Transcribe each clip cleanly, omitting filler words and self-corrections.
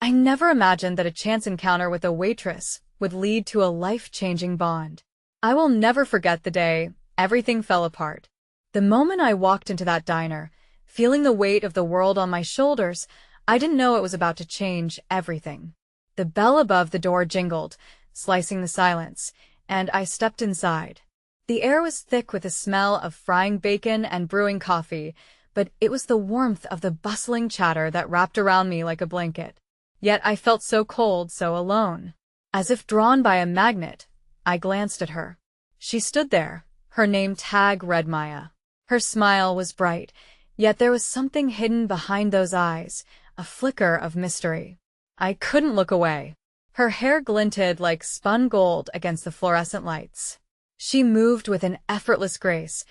I never imagined that a chance encounter with a waitress would lead to a life-changing bond. I will never forget the day everything fell apart. The moment I walked into that diner, feeling the weight of the world on my shoulders, I didn't know it was about to change everything. The bell above the door jingled, slicing the silence, and I stepped inside. The air was thick with the smell of frying bacon and brewing coffee, but it was the warmth of the bustling chatter that wrapped around me like a blanket. Yet I felt so cold, so alone. As if drawn by a magnet, I glanced at her. She stood there, her name tag read Maya. Her smile was bright, yet there was something hidden behind those eyes, a flicker of mystery. I couldn't look away. Her hair glinted like spun gold against the fluorescent lights. She moved with an effortless grace,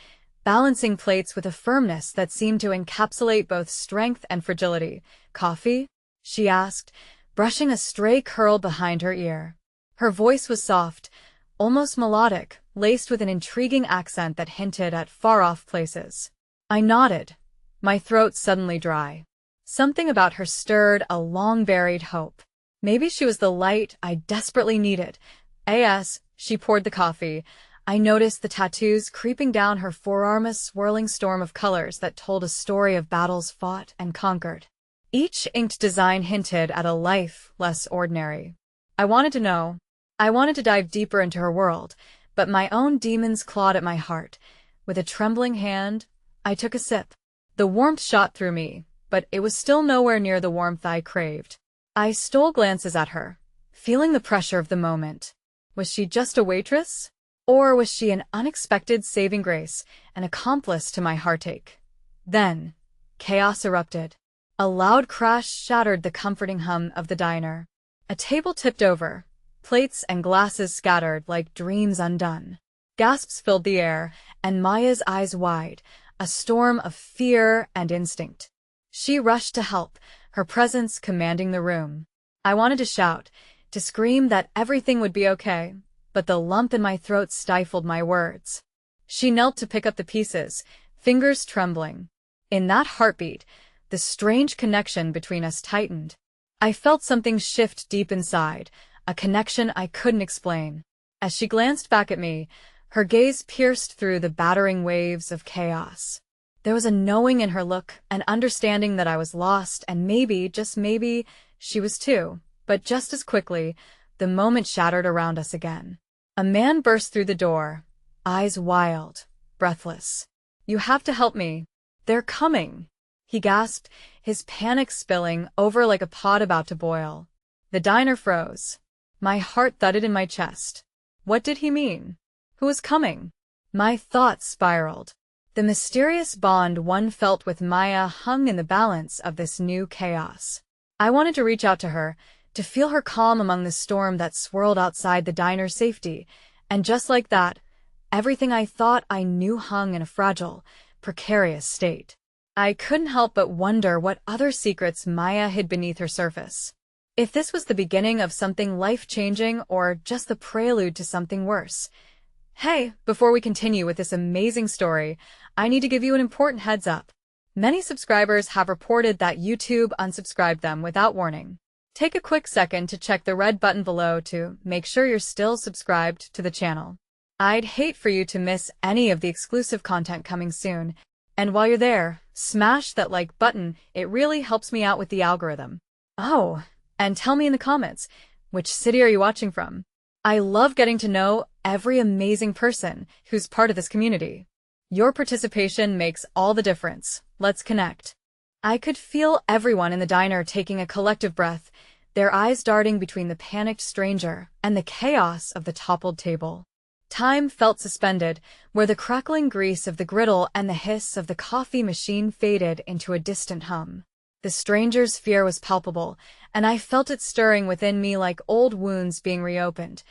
balancing plates with a firmness that seemed to encapsulate both strength and fragility. "Coffee?" she asked, brushing a stray curl behind her ear. Her voice was soft, almost melodic, laced with an intriguing accent that hinted at far-off places. I nodded, my throat suddenly dry. Something about her stirred a long-buried hope. Maybe she was the light I desperately needed. As she poured the coffee, I noticed the tattoos creeping down her forearm, a swirling storm of colors that told a story of battles fought and conquered. Each inked design hinted at a life less ordinary. I wanted to know. I wanted to dive deeper into her world, but my own demons clawed at my heart. With a trembling hand, I took a sip. The warmth shot through me, but it was still nowhere near the warmth I craved. I stole glances at her, feeling the pressure of the moment. Was she just a waitress? Or was she an unexpected saving grace, an accomplice to my heartache? Then, chaos erupted. A loud crash shattered the comforting hum of the diner. A table tipped over, plates and glasses scattered like dreams undone. Gasps filled the air, and Maya's eyes wide, a storm of fear and instinct. She rushed to help, her presence commanding the room. I wanted to shout, to scream that everything would be okay, but the lump in my throat stifled my words. She knelt to pick up the pieces, fingers trembling. In that heartbeat, the strange connection between us tightened. I felt something shift deep inside, a connection I couldn't explain. As she glanced back at me, her gaze pierced through the battering waves of chaos. There was a knowing in her look, an understanding that I was lost, and maybe, just maybe, she was too. But just as quickly, the moment shattered around us again. A man burst through the door, eyes wild, breathless. "You have to help me. They're coming," he gasped, his panic spilling over like a pot about to boil. The diner froze. My heart thudded in my chest. What did he mean? Who was coming? My thoughts spiraled. The mysterious bond one felt with Maya hung in the balance of this new chaos. I wanted to reach out to her, to feel her calm among the storm that swirled outside the diner's safety, and just like that, everything I thought I knew hung in a fragile, precarious state. I couldn't help but wonder what other secrets Maya hid beneath her surface. If this was the beginning of something life-changing or just the prelude to something worse. Hey, before we continue with this amazing story, I need to give you an important heads up. Many subscribers have reported that YouTube unsubscribed them without warning. Take a quick second to check the red button below to make sure you're still subscribed to the channel. I'd hate for you to miss any of the exclusive content coming soon. And while you're there, smash that like button, it really helps me out with the algorithm. Oh, and tell me in the comments, which city are you watching from? I love getting to know every amazing person who's part of this community. Your participation makes all the difference. Let's connect. I could feel everyone in the diner taking a collective breath, their eyes darting between the panicked stranger and the chaos of the toppled table. Time felt suspended, where the crackling grease of the griddle and the hiss of the coffee machine faded into a distant hum. The stranger's fear was palpable, and I felt it stirring within me like old wounds being reopened.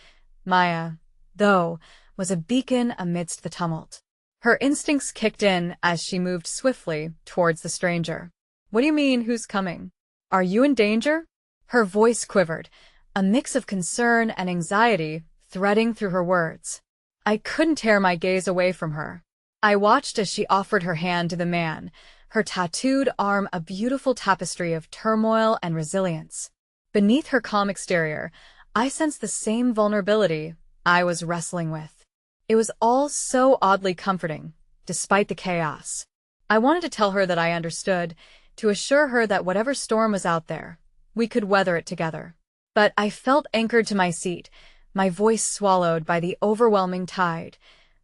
Maya, though, was a beacon amidst the tumult. Her instincts kicked in as she moved swiftly towards the stranger. "What do you mean, who's coming? Are you in danger?" Her voice quivered, a mix of concern and anxiety threading through her words. I couldn't tear my gaze away from her. I watched as she offered her hand to the man, her tattooed arm a beautiful tapestry of turmoil and resilience. Beneath her calm exterior, I sensed the same vulnerability I was wrestling with. It was all so oddly comforting, despite the chaos. I wanted to tell her that I understood, to assure her that whatever storm was out there, we could weather it together. But I felt anchored to my seat, my voice swallowed by the overwhelming tide.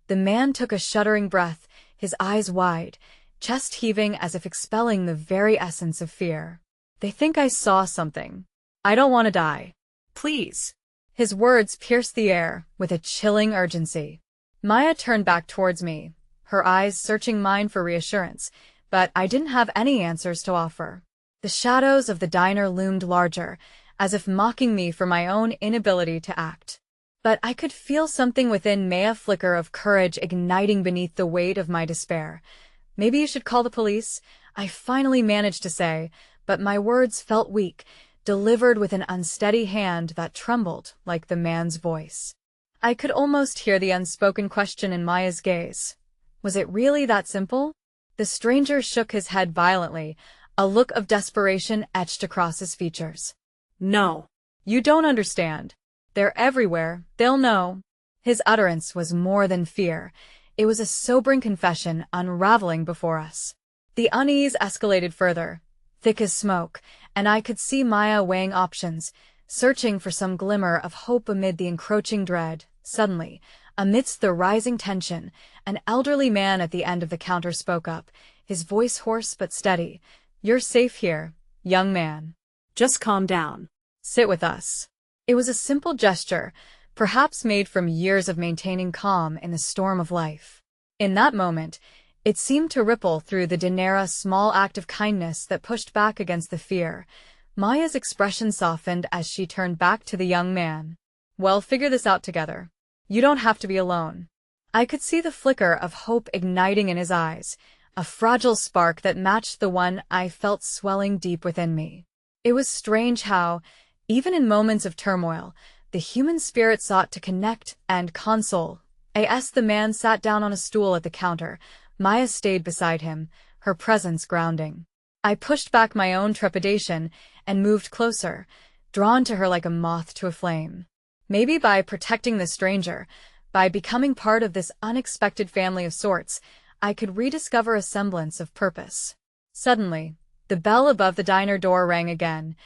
The man took a shuddering breath, his eyes wide, chest heaving as if expelling the very essence of fear. They think I saw something. I don't want to die. Please. His words pierced the air with a chilling urgency. Maya turned back towards me, her eyes searching mine for reassurance, but I didn't have any answers to offer. The shadows of the diner loomed larger, as if mocking me for my own inability to act. But I could feel something within me, a flicker of courage igniting beneath the weight of my despair. Maybe you should call the police, I finally managed to say, but my words felt weak, delivered with an unsteady hand that trembled like the man's voice. I could almost hear the unspoken question in Maya's gaze. Was it really that simple? The stranger shook his head violently, a look of desperation etched across his features. No. You don't understand. They're everywhere, they'll know. His utterance was more than fear. It was a sobering confession unraveling before us. The unease escalated further, thick as smoke, and I could see Maya weighing options, searching for some glimmer of hope amid the encroaching dread. Suddenly, amidst the rising tension, an elderly man at the end of the counter spoke up, his voice hoarse but steady. You're safe here, young man. Just calm down. Sit with us. It was a simple gesture, perhaps made from years of maintaining calm in the storm of life. In that moment, it seemed to ripple through the dinner, a small act of kindness that pushed back against the fear. Maya's expression softened as she turned back to the young man. We'll figure this out together. You don't have to be alone. I could see the flicker of hope igniting in his eyes, a fragile spark that matched the one I felt swelling deep within me. It was strange how, even in moments of turmoil, the human spirit sought to connect and console. As the man sat down on a stool at the counter, Maya stayed beside him, her presence grounding. I pushed back my own trepidation and moved closer, drawn to her like a moth to a flame. Maybe by protecting the stranger, by becoming part of this unexpected family of sorts, I could rediscover a semblance of purpose. Suddenly, the bell above the diner door rang again,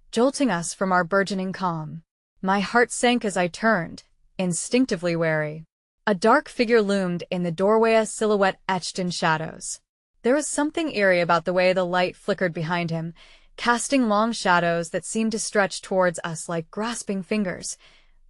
jolting us from our burgeoning calm. My heart sank as I turned, instinctively wary. A dark figure loomed in the doorway, a silhouette etched in shadows. There was something eerie about the way the light flickered behind him, casting long shadows that seemed to stretch towards us like grasping fingers.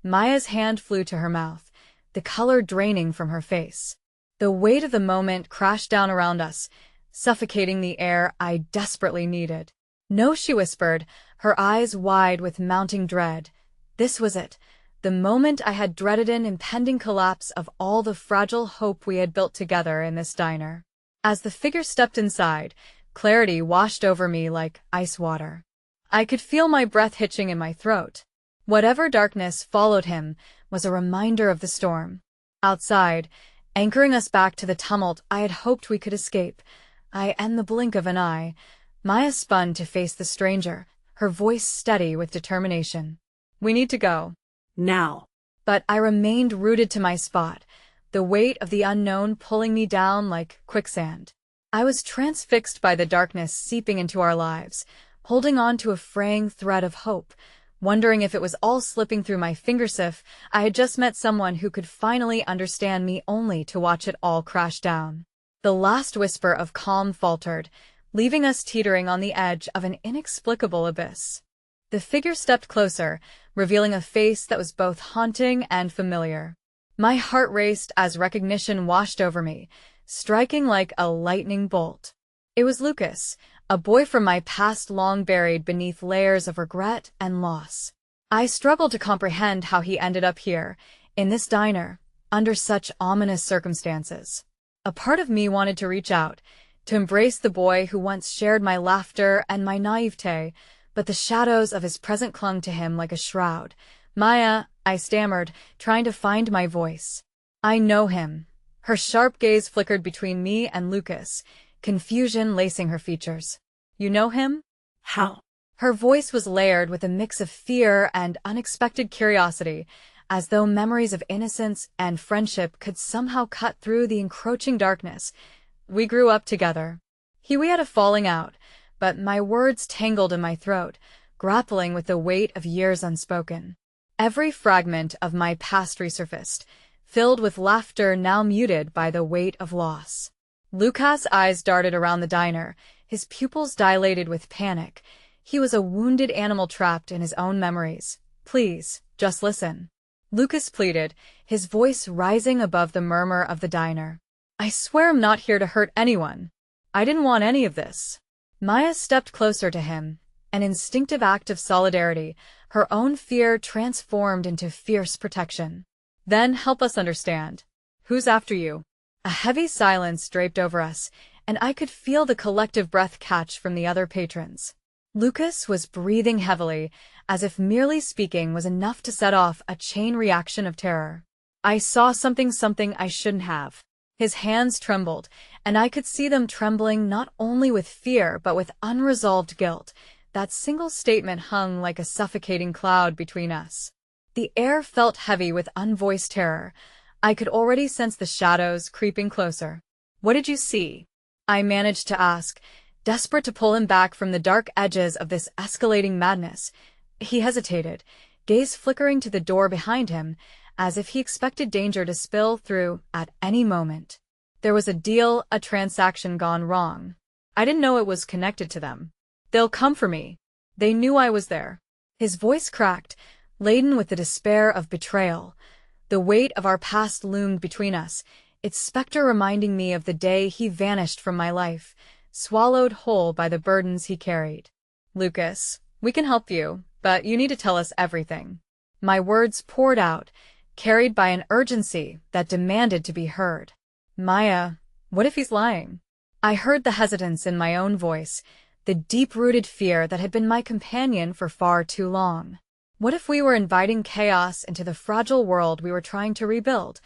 Maya's hand flew to her mouth, the color draining from her face. The weight of the moment crashed down around us, suffocating the air I desperately needed. No, she whispered, her eyes wide with mounting dread. This was it, the moment I had dreaded, an impending collapse of all the fragile hope we had built together in this diner. As the figure stepped inside, clarity washed over me like ice water. I could feel my breath hitching in my throat. Whatever darkness followed him was a reminder of the storm. Outside, anchoring us back to the tumult I had hoped we could escape, in the blink of an eye, Maya spun to face the stranger, her voice steady with determination. We need to go. Now. But I remained rooted to my spot, the weight of the unknown pulling me down like quicksand. I was transfixed by the darkness seeping into our lives, holding on to a fraying thread of hope, wondering if it was all slipping through my fingers, if I had just met someone who could finally understand me, only to watch it all crash down. The last whisper of calm faltered, leaving us teetering on the edge of an inexplicable abyss. The figure stepped closer, revealing a face that was both haunting and familiar. My heart raced as recognition washed over me, striking like a lightning bolt. It was Lucas, a boy from my past long buried beneath layers of regret and loss. I struggled to comprehend how he ended up here, in this diner, under such ominous circumstances. A part of me wanted to reach out, to embrace the boy who once shared my laughter and my naivete, but the shadows of his present clung to him like a shroud. Maya, I stammered, trying to find my voice. I know him. Her sharp gaze flickered between me and Lucas, confusion lacing her features. You know him? How? Her voice was layered with a mix of fear and unexpected curiosity, as though memories of innocence and friendship could somehow cut through the encroaching darkness. We grew up together. We had a falling out, but my words tangled in my throat, grappling with the weight of years unspoken. Every fragment of my past resurfaced, filled with laughter now muted by the weight of loss. Lucas' eyes darted around the diner, his pupils dilated with panic. He was a wounded animal trapped in his own memories. "Please, just listen," Lucas pleaded, his voice rising above the murmur of the diner. "I swear I'm not here to hurt anyone. I didn't want any of this." Maya stepped closer to him, an instinctive act of solidarity, her own fear transformed into fierce protection. "Then help us understand. Who's after you?" A heavy silence draped over us, and I could feel the collective breath catch from the other patrons. Lucas was breathing heavily, as if merely speaking was enough to set off a chain reaction of terror. "I saw something I shouldn't have." His hands trembled, and I could see them trembling not only with fear but with unresolved guilt. That single statement hung like a suffocating cloud between us. The air felt heavy with unvoiced terror. I could already sense the shadows creeping closer. "What did you see?" I managed to ask, desperate to pull him back from the dark edges of this escalating madness. He hesitated, gaze flickering to the door behind him, as if he expected danger to spill through at any moment. "There was a deal, a transaction gone wrong. I didn't know it was connected to them. They'll come for me. They knew I was there." His voice cracked, laden with the despair of betrayal. The weight of our past loomed between us, its specter reminding me of the day he vanished from my life, swallowed whole by the burdens he carried. "Lucas, we can help you, but you need to tell us everything." My words poured out, carried by an urgency that demanded to be heard. "Maya, what if he's lying?" I heard the hesitance in my own voice, the deep-rooted fear that had been my companion for far too long. What if we were inviting chaos into the fragile world we were trying to rebuild?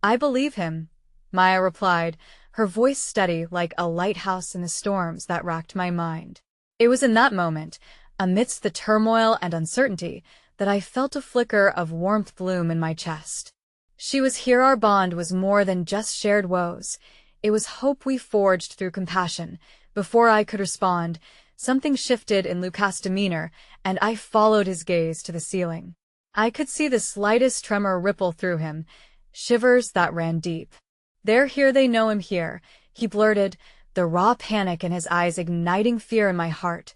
"I believe him," Maya replied, her voice steady like a lighthouse in the storms that racked my mind. It was in that moment, amidst the turmoil and uncertainty, that I felt a flicker of warmth bloom in my chest. She was here. Our bond was more than just shared woes. It was hope we forged through compassion. Before I could respond, something shifted in Lucas' demeanor, and I followed his gaze to the ceiling. I could see the slightest tremor ripple through him, shivers that ran deep. "They're here, they know I'm here," he blurted, the raw panic in his eyes igniting fear in my heart.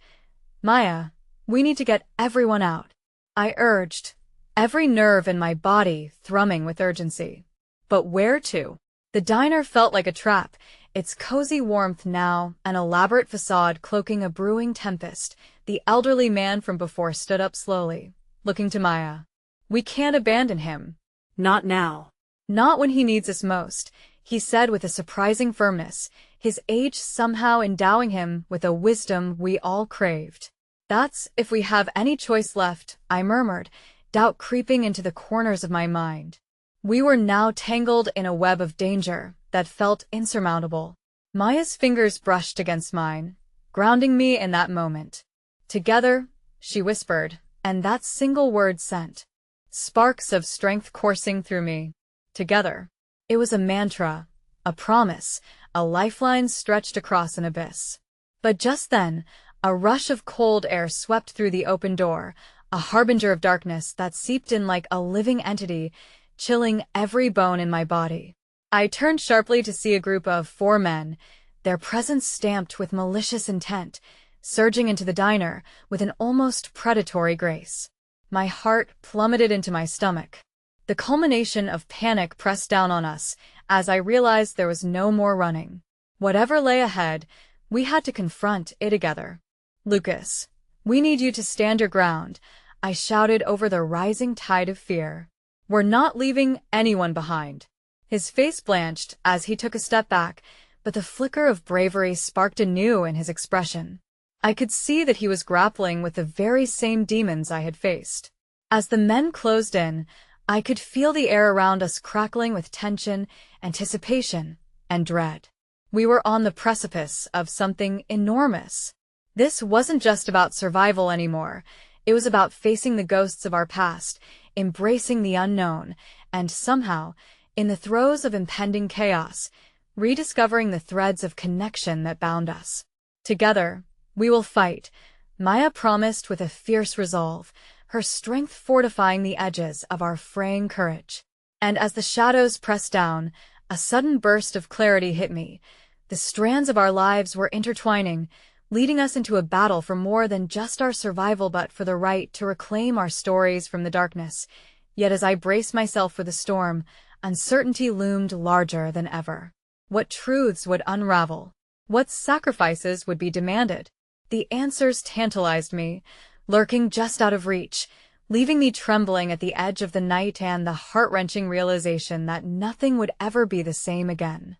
"Maya, we need to get everyone out," I urged, every nerve in my body thrumming with urgency. "But where to?" The diner felt like a trap, its cozy warmth now an elaborate facade cloaking a brewing tempest. The elderly man from before stood up slowly, looking to Maya. "We can't abandon him." "Not now." "Not when he needs us most," he said with a surprising firmness, his age somehow endowing him with a wisdom we all craved. "That's if we have any choice left," I murmured, doubt creeping into the corners of my mind. We were now tangled in a web of danger that felt insurmountable. Maya's fingers brushed against mine, grounding me in that moment. "Together," she whispered, and that single word sent sparks of strength coursing through me. Together. It was a mantra, a promise, a lifeline stretched across an abyss. But just then, a rush of cold air swept through the open door, a harbinger of darkness that seeped in like a living entity, chilling every bone in my body. I turned sharply to see a group of 4 men, their presence stamped with malicious intent, surging into the diner with an almost predatory grace. My heart plummeted into my stomach. The culmination of panic pressed down on us as I realized there was no more running. Whatever lay ahead, we had to confront it together. "Lucas, we need you to stand your ground," I shouted over the rising tide of fear. "We're not leaving anyone behind." His face blanched as he took a step back, but the flicker of bravery sparked anew in his expression. I could see that he was grappling with the very same demons I had faced. As the men closed in, I could feel the air around us crackling with tension, anticipation, and dread. We were on the precipice of something enormous. This wasn't just about survival anymore. It was about facing the ghosts of our past, embracing the unknown, and somehow, in the throes of impending chaos, rediscovering the threads of connection that bound us. Together, we will fight, Maya promised with a fierce resolve, her strength fortifying the edges of our fraying courage. And as the shadows pressed down, a sudden burst of clarity hit me. The strands of our lives were intertwining, leading us into a battle for more than just our survival but for the right to reclaim our stories from the darkness. Yet as I braced myself for the storm, uncertainty loomed larger than ever. What truths would unravel? What sacrifices would be demanded? The answers tantalized me, lurking just out of reach, leaving me trembling at the edge of the night and the heart-wrenching realization that nothing would ever be the same again.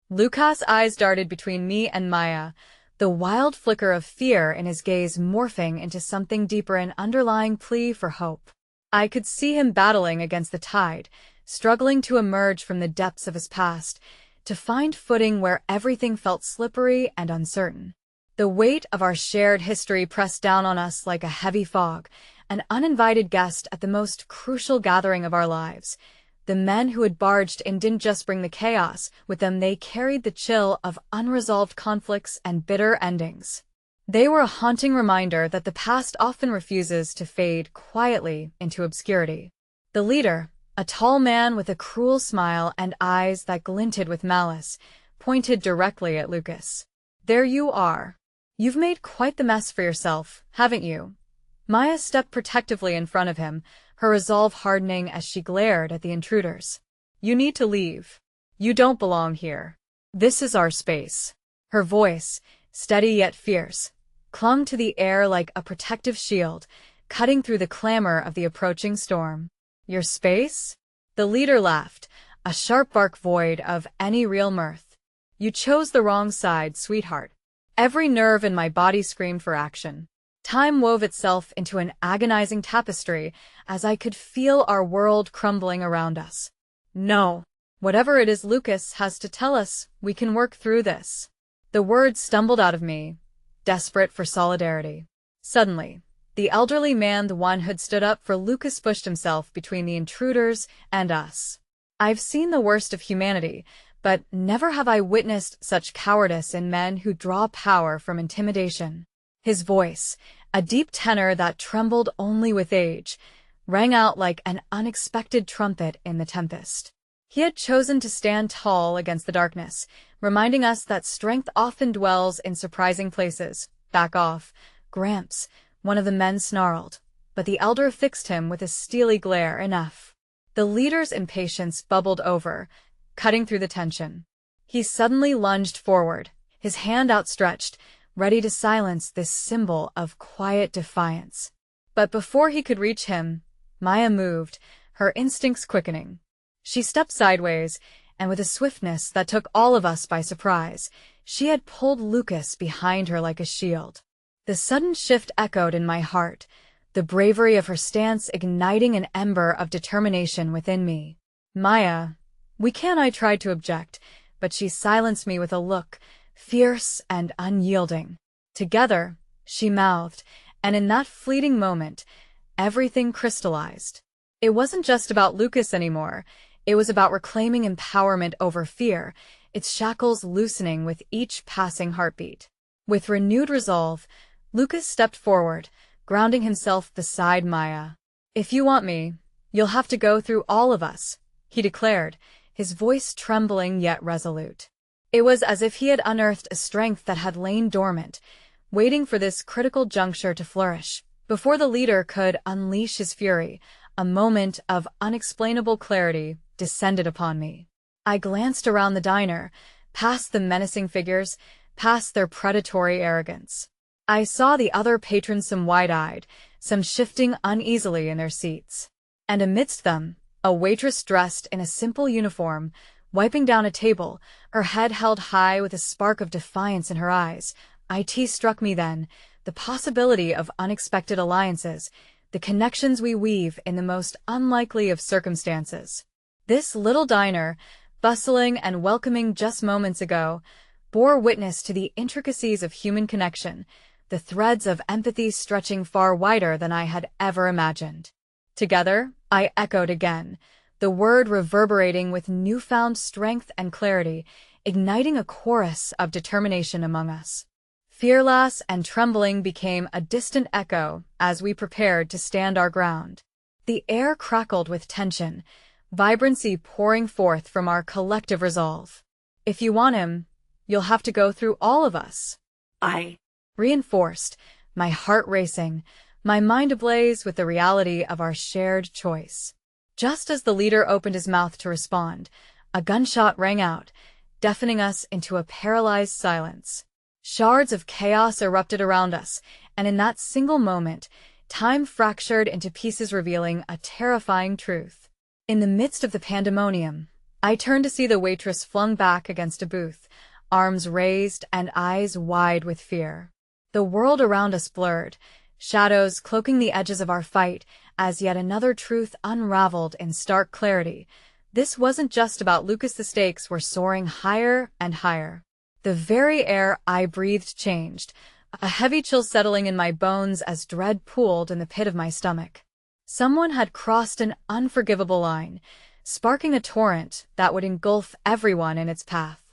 Lucas' eyes darted between me and Maya, the wild flicker of fear in his gaze morphing into something deeper, an underlying plea for hope. I could see him battling against the tide, struggling to emerge from the depths of his past, to find footing where everything felt slippery and uncertain. The weight of our shared history pressed down on us like a heavy fog, an uninvited guest at the most crucial gathering of our lives. The men who had barged in didn't just bring the chaos with them, they carried the chill of unresolved conflicts and bitter endings. They were a haunting reminder that the past often refuses to fade quietly into obscurity. The leader, a tall man with a cruel smile and eyes that glinted with malice, pointed directly at Lucas. "There you are. You've made quite the mess for yourself, haven't you?" Maya stepped protectively in front of him, her resolve hardening as she glared at the intruders. "You need to leave. You don't belong here. This is our space." Her voice, steady yet fierce, clung to the air like a protective shield, cutting through the clamor of the approaching storm. "Your space?" The leader laughed, a sharp bark void of any real mirth. "You chose the wrong side, sweetheart." Every nerve in my body screamed for action. Time wove itself into an agonizing tapestry as I could feel our world crumbling around us. "No. Whatever it is Lucas has to tell us, we can work through this." The words stumbled out of me, desperate for solidarity. Suddenly, the elderly man, the one who'd stood up for Lucas, pushed himself between the intruders and us. I've seen the worst of humanity, but never have I witnessed such cowardice in men who draw power from intimidation. His voice, a deep tenor that trembled only with age, rang out like an unexpected trumpet in the tempest. He had chosen to stand tall against the darkness, reminding us that strength often dwells in surprising places. "Back off, Gramps," one of the men snarled, but the elder fixed him with a steely glare. "Enough." The leader's impatience bubbled over, cutting through the tension. He suddenly lunged forward, his hand outstretched, ready to silence this symbol of quiet defiance. But before he could reach him, Maya moved, her instincts quickening. She stepped sideways, and with a swiftness that took all of us by surprise, she had pulled Lucas behind her like a shield. The sudden shift echoed in my heart, the bravery of her stance igniting an ember of determination within me. "Maya, we can't," I tried to object, but she silenced me with a look, fierce and unyielding. "Together," she mouthed, and in that fleeting moment, everything crystallized. It wasn't just about Lucas anymore. It was about reclaiming empowerment over fear, its shackles loosening with each passing heartbeat. With renewed resolve, Lucas stepped forward, grounding himself beside Maya. "If you want me, you'll have to go through all of us," he declared, his voice trembling yet resolute. It was as if he had unearthed a strength that had lain dormant, waiting for this critical juncture to flourish. Before the leader could unleash his fury, a moment of unexplainable clarity descended upon me. I glanced around the diner, past the menacing figures, past their predatory arrogance. I saw the other patrons, some wide-eyed, some shifting uneasily in their seats. And amidst them, a waitress dressed in a simple uniform, wiping down a table, her head held high with a spark of defiance in her eyes. It struck me then, the possibility of unexpected alliances, the connections we weave in the most unlikely of circumstances. This little diner, bustling and welcoming just moments ago, bore witness to the intricacies of human connection, the threads of empathy stretching far wider than I had ever imagined. Together, I echoed again, the word reverberating with newfound strength and clarity, igniting a chorus of determination among us. Fearless and trembling became a distant echo as we prepared to stand our ground. The air crackled with tension, vibrancy pouring forth from our collective resolve. If you want him, you'll have to go through all of us. I reinforced, my heart racing, my mind ablaze with the reality of our shared choice. Just as the leader opened his mouth to respond, a gunshot rang out, deafening us into a paralyzed silence. Shards of chaos erupted around us, and in that single moment, time fractured into pieces revealing a terrifying truth. In the midst of the pandemonium, I turned to see the waitress flung back against a booth, arms raised and eyes wide with fear. The world around us blurred, shadows cloaking the edges of our fight as yet another truth unraveled in stark clarity. This wasn't just about Lucas. The stakes were soaring higher and higher. The very air I breathed changed, a heavy chill settling in my bones as dread pooled in the pit of my stomach. Someone had crossed an unforgivable line, sparking a torrent that would engulf everyone in its path.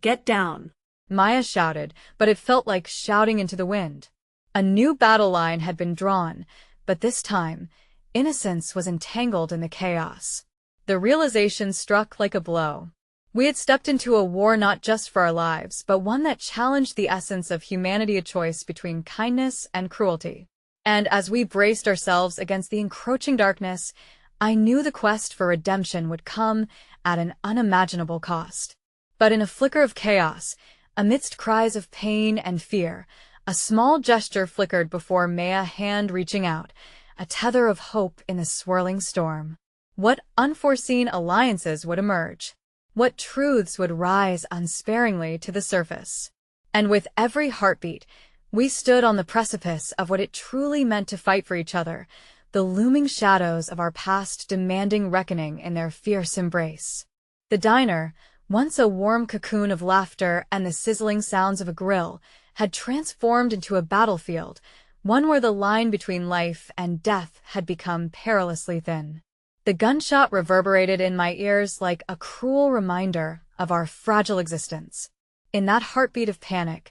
Get down, Maya shouted, but it felt like shouting into the wind. A new battle line had been drawn, but this time, innocence was entangled in the chaos. The realization struck like a blow. We had stepped into a war not just for our lives, but one that challenged the essence of humanity, a choice between kindness and cruelty. And as we braced ourselves against the encroaching darkness, I knew the quest for redemption would come at an unimaginable cost. But in a flicker of chaos, amidst cries of pain and fear, a small gesture flickered before Maya's hand reaching out, a tether of hope in the swirling storm. What unforeseen alliances would emerge? What truths would rise unsparingly to the surface? And with every heartbeat, we stood on the precipice of what it truly meant to fight for each other, the looming shadows of our past demanding reckoning in their fierce embrace. The diner, once a warm cocoon of laughter and the sizzling sounds of a grill, had transformed into a battlefield, one where the line between life and death had become perilously thin. The gunshot reverberated in my ears like a cruel reminder of our fragile existence. In that heartbeat of panic,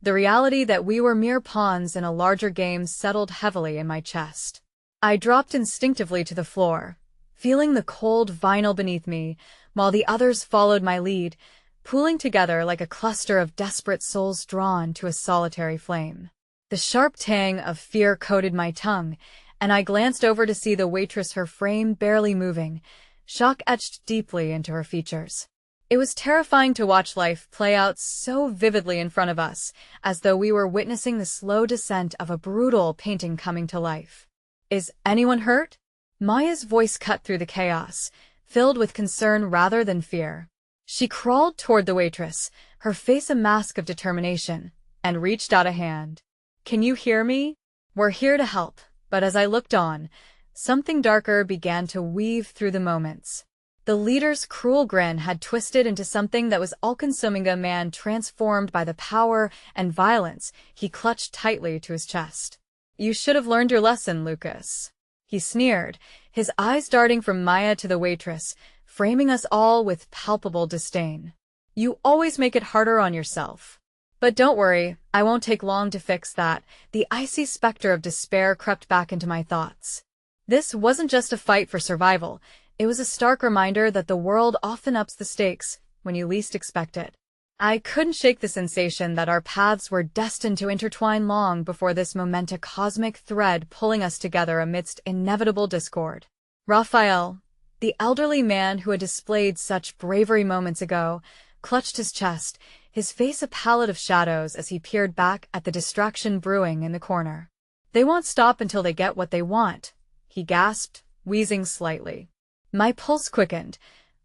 the reality that we were mere pawns in a larger game settled heavily in my chest. I dropped instinctively to the floor, feeling the cold vinyl beneath me, while the others followed my lead, pooling together like a cluster of desperate souls drawn to a solitary flame. The sharp tang of fear coated my tongue, and I glanced over to see the waitress, her frame barely moving, shock etched deeply into her features. It was terrifying to watch life play out so vividly in front of us, as though we were witnessing the slow descent of a brutal painting coming to life. "Is anyone hurt?" Maya's voice cut through the chaos, filled with concern rather than fear. She crawled toward the waitress, her face a mask of determination, and reached out a hand. "Can you hear me? We're here to help." But as I looked on, something darker began to weave through the moments. The leader's cruel grin had twisted into something that was all-consuming, a man transformed by the power and violence he clutched tightly to his chest. "You should have learned your lesson, Lucas," he sneered, his eyes darting from Maya to the waitress, framing us all with palpable disdain. "You always make it harder on yourself. But don't worry, I won't take long to fix that." The icy specter of despair crept back into my thoughts. This wasn't just a fight for survival, it was a stark reminder that the world often ups the stakes when you least expect it. I couldn't shake the sensation that our paths were destined to intertwine long before this moment, a cosmic thread pulling us together amidst inevitable discord. Raphael, the elderly man who had displayed such bravery moments ago, clutched his chest, his face a palette of shadows as he peered back at the distraction brewing in the corner. "They won't stop until they get what they want," he gasped, wheezing slightly. My pulse quickened.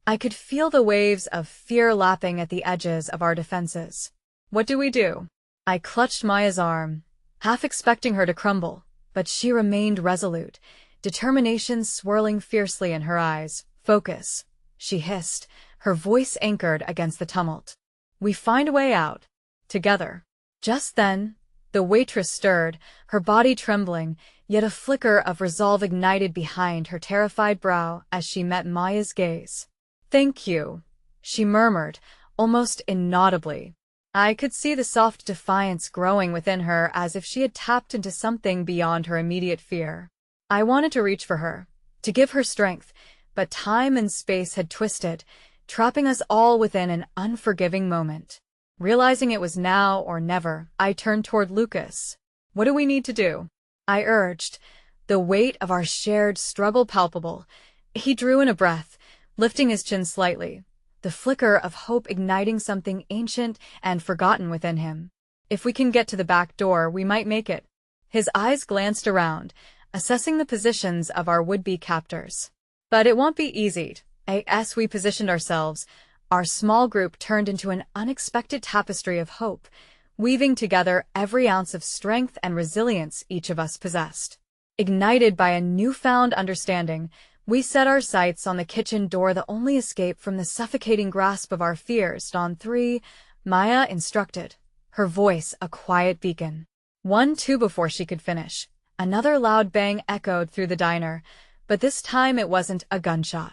I could feel the waves of fear lapping at the edges of our defenses. "What do we do?" I clutched Maya's arm, half expecting her to crumble, but she remained resolute, determination swirling fiercely in her eyes. "Focus," she hissed, her voice anchored against the tumult. "We find a way out. Together." Just then, The waitress stirred, her body trembling, yet a flicker of resolve ignited behind her terrified brow as she met Maya's gaze. "Thank you," she murmured, almost inaudibly. I could see the soft defiance growing within her as if she had tapped into something beyond her immediate fear. I wanted to reach for her, to give her strength, but time and space had twisted, trapping us all within an unforgiving moment. Realizing it was now or never, I turned toward Lucas. "What do we need to do?" I urged, the weight of our shared struggle palpable. He drew in a breath, lifting his chin slightly, the flicker of hope igniting something ancient and forgotten within him. "If we can get to the back door, we might make it." His eyes glanced around, assessing the positions of our would-be captors. "But it won't be easy." As we positioned ourselves, our small group turned into an unexpected tapestry of hope, weaving together every ounce of strength and resilience each of us possessed. Ignited by a newfound understanding, we set our sights on the kitchen door, the only escape from the suffocating grasp of our fears. "On three," Maya instructed, her voice a quiet beacon. 1, 2 before she could finish. Another loud bang echoed through the diner, but this time it wasn't a gunshot.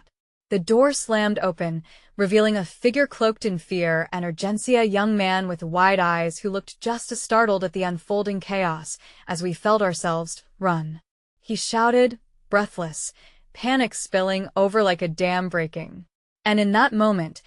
The door slammed open, revealing a figure cloaked in fear and urgency, a young man with wide eyes who looked just as startled at the unfolding chaos as we felt ourselves run. He shouted, breathless, panic spilling over like a dam breaking. And in that moment,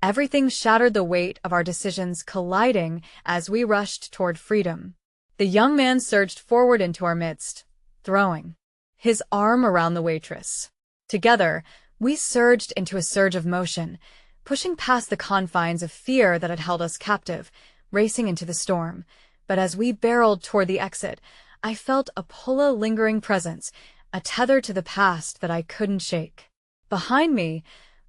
everything shattered, the weight of our decisions colliding as we rushed toward freedom. The young man surged forward into our midst, throwing his arm around the waitress. Together, we surged into a surge of motion, pushing past the confines of fear that had held us captive, racing into the storm. But as we barreled toward the exit, I felt a pull, a lingering presence, a tether to the past that I couldn't shake. Behind me,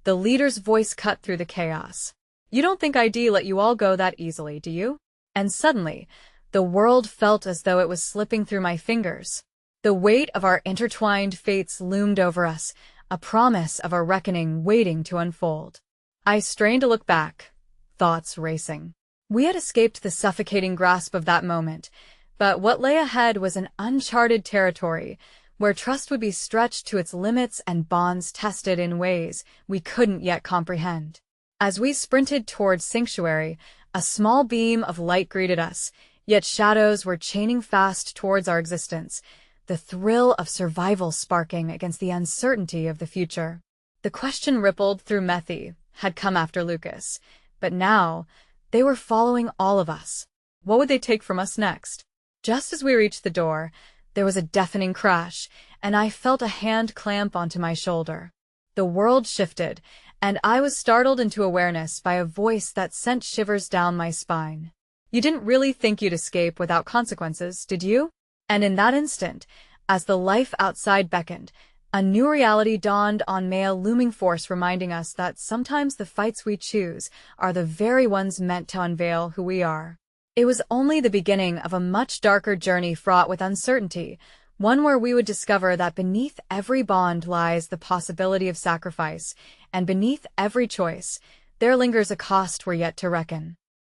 the leader's voice cut through the chaos. "You don't think I'd let you all go that easily, do you?" And suddenly, the world felt as though it was slipping through my fingers. The weight of our intertwined fates loomed over us, a promise of a reckoning waiting to unfold. I strained to look back, thoughts racing. We had escaped the suffocating grasp of that moment, but what lay ahead was an uncharted territory, where trust would be stretched to its limits and bonds tested in ways we couldn't yet comprehend. As we sprinted toward sanctuary, a small beam of light greeted us, yet shadows were chaining fast towards our existence, the thrill of survival sparking against the uncertainty of the future. The question rippled through Methy, had come after Lucas, but now they were following all of us. What would they take from us next? Just as we reached the door, there was a deafening crash, and I felt a hand clamp onto my shoulder. The world shifted, and I was startled into awareness by a voice that sent shivers down my spine. "You didn't really think you'd escape without consequences, did you?" And in that instant, as the life outside beckoned, a new reality dawned on me, a looming force reminding us that sometimes the fights we choose are the very ones meant to unveil who we are. It was only the beginning of a much darker journey fraught with uncertainty, one where we would discover that beneath every bond lies the possibility of sacrifice, and beneath every choice, there lingers a cost we're yet to reckon.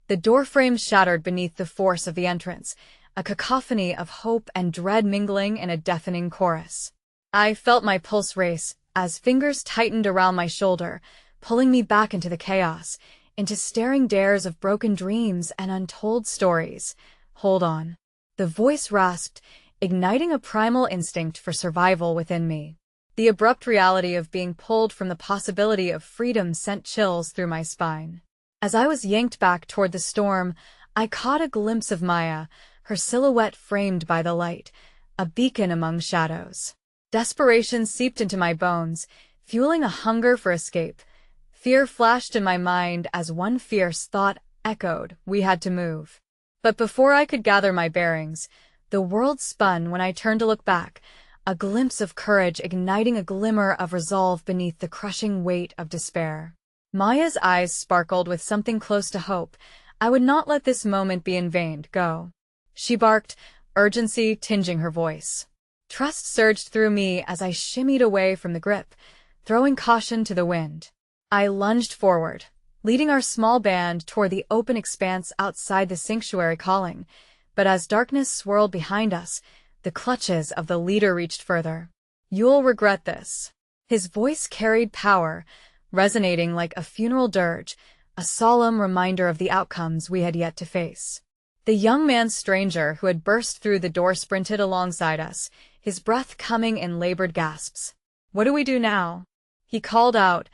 The doorframe shattered beneath the force of the entrance, a cacophony of hope and dread mingling in a deafening chorus. I felt my pulse race as fingers tightened around my shoulder, pulling me back into the chaos, into staring dares of broken dreams and untold stories. "Hold on." The voice rasped, igniting a primal instinct for survival within me. The abrupt reality of being pulled from the possibility of freedom sent chills through my spine. As I was yanked back toward the storm, I caught a glimpse of Maya, her silhouette framed by the light, a beacon among shadows. Desperation seeped into my bones, fueling a hunger for escape. Fear flashed in my mind as one fierce thought echoed, we had to move. But before I could gather my bearings, the world spun when I turned to look back, a glimpse of courage igniting a glimmer of resolve beneath the crushing weight of despair. Maya's eyes sparkled with something close to hope. I would not let this moment be in vain. "Go," she barked, urgency tinging her voice. Trust surged through me as I shimmied away from the grip, throwing caution to the wind. I lunged forward, leading our small band toward the open expanse outside the sanctuary calling, But as darkness swirled behind us, the clutches of the leader reached further. "You'll regret this." His voice carried power, resonating like a funeral dirge, a solemn reminder of the outcomes we had yet to face. The young man stranger who had burst through the door sprinted alongside us, his breath coming in labored gasps. "What do we do now?" he called out,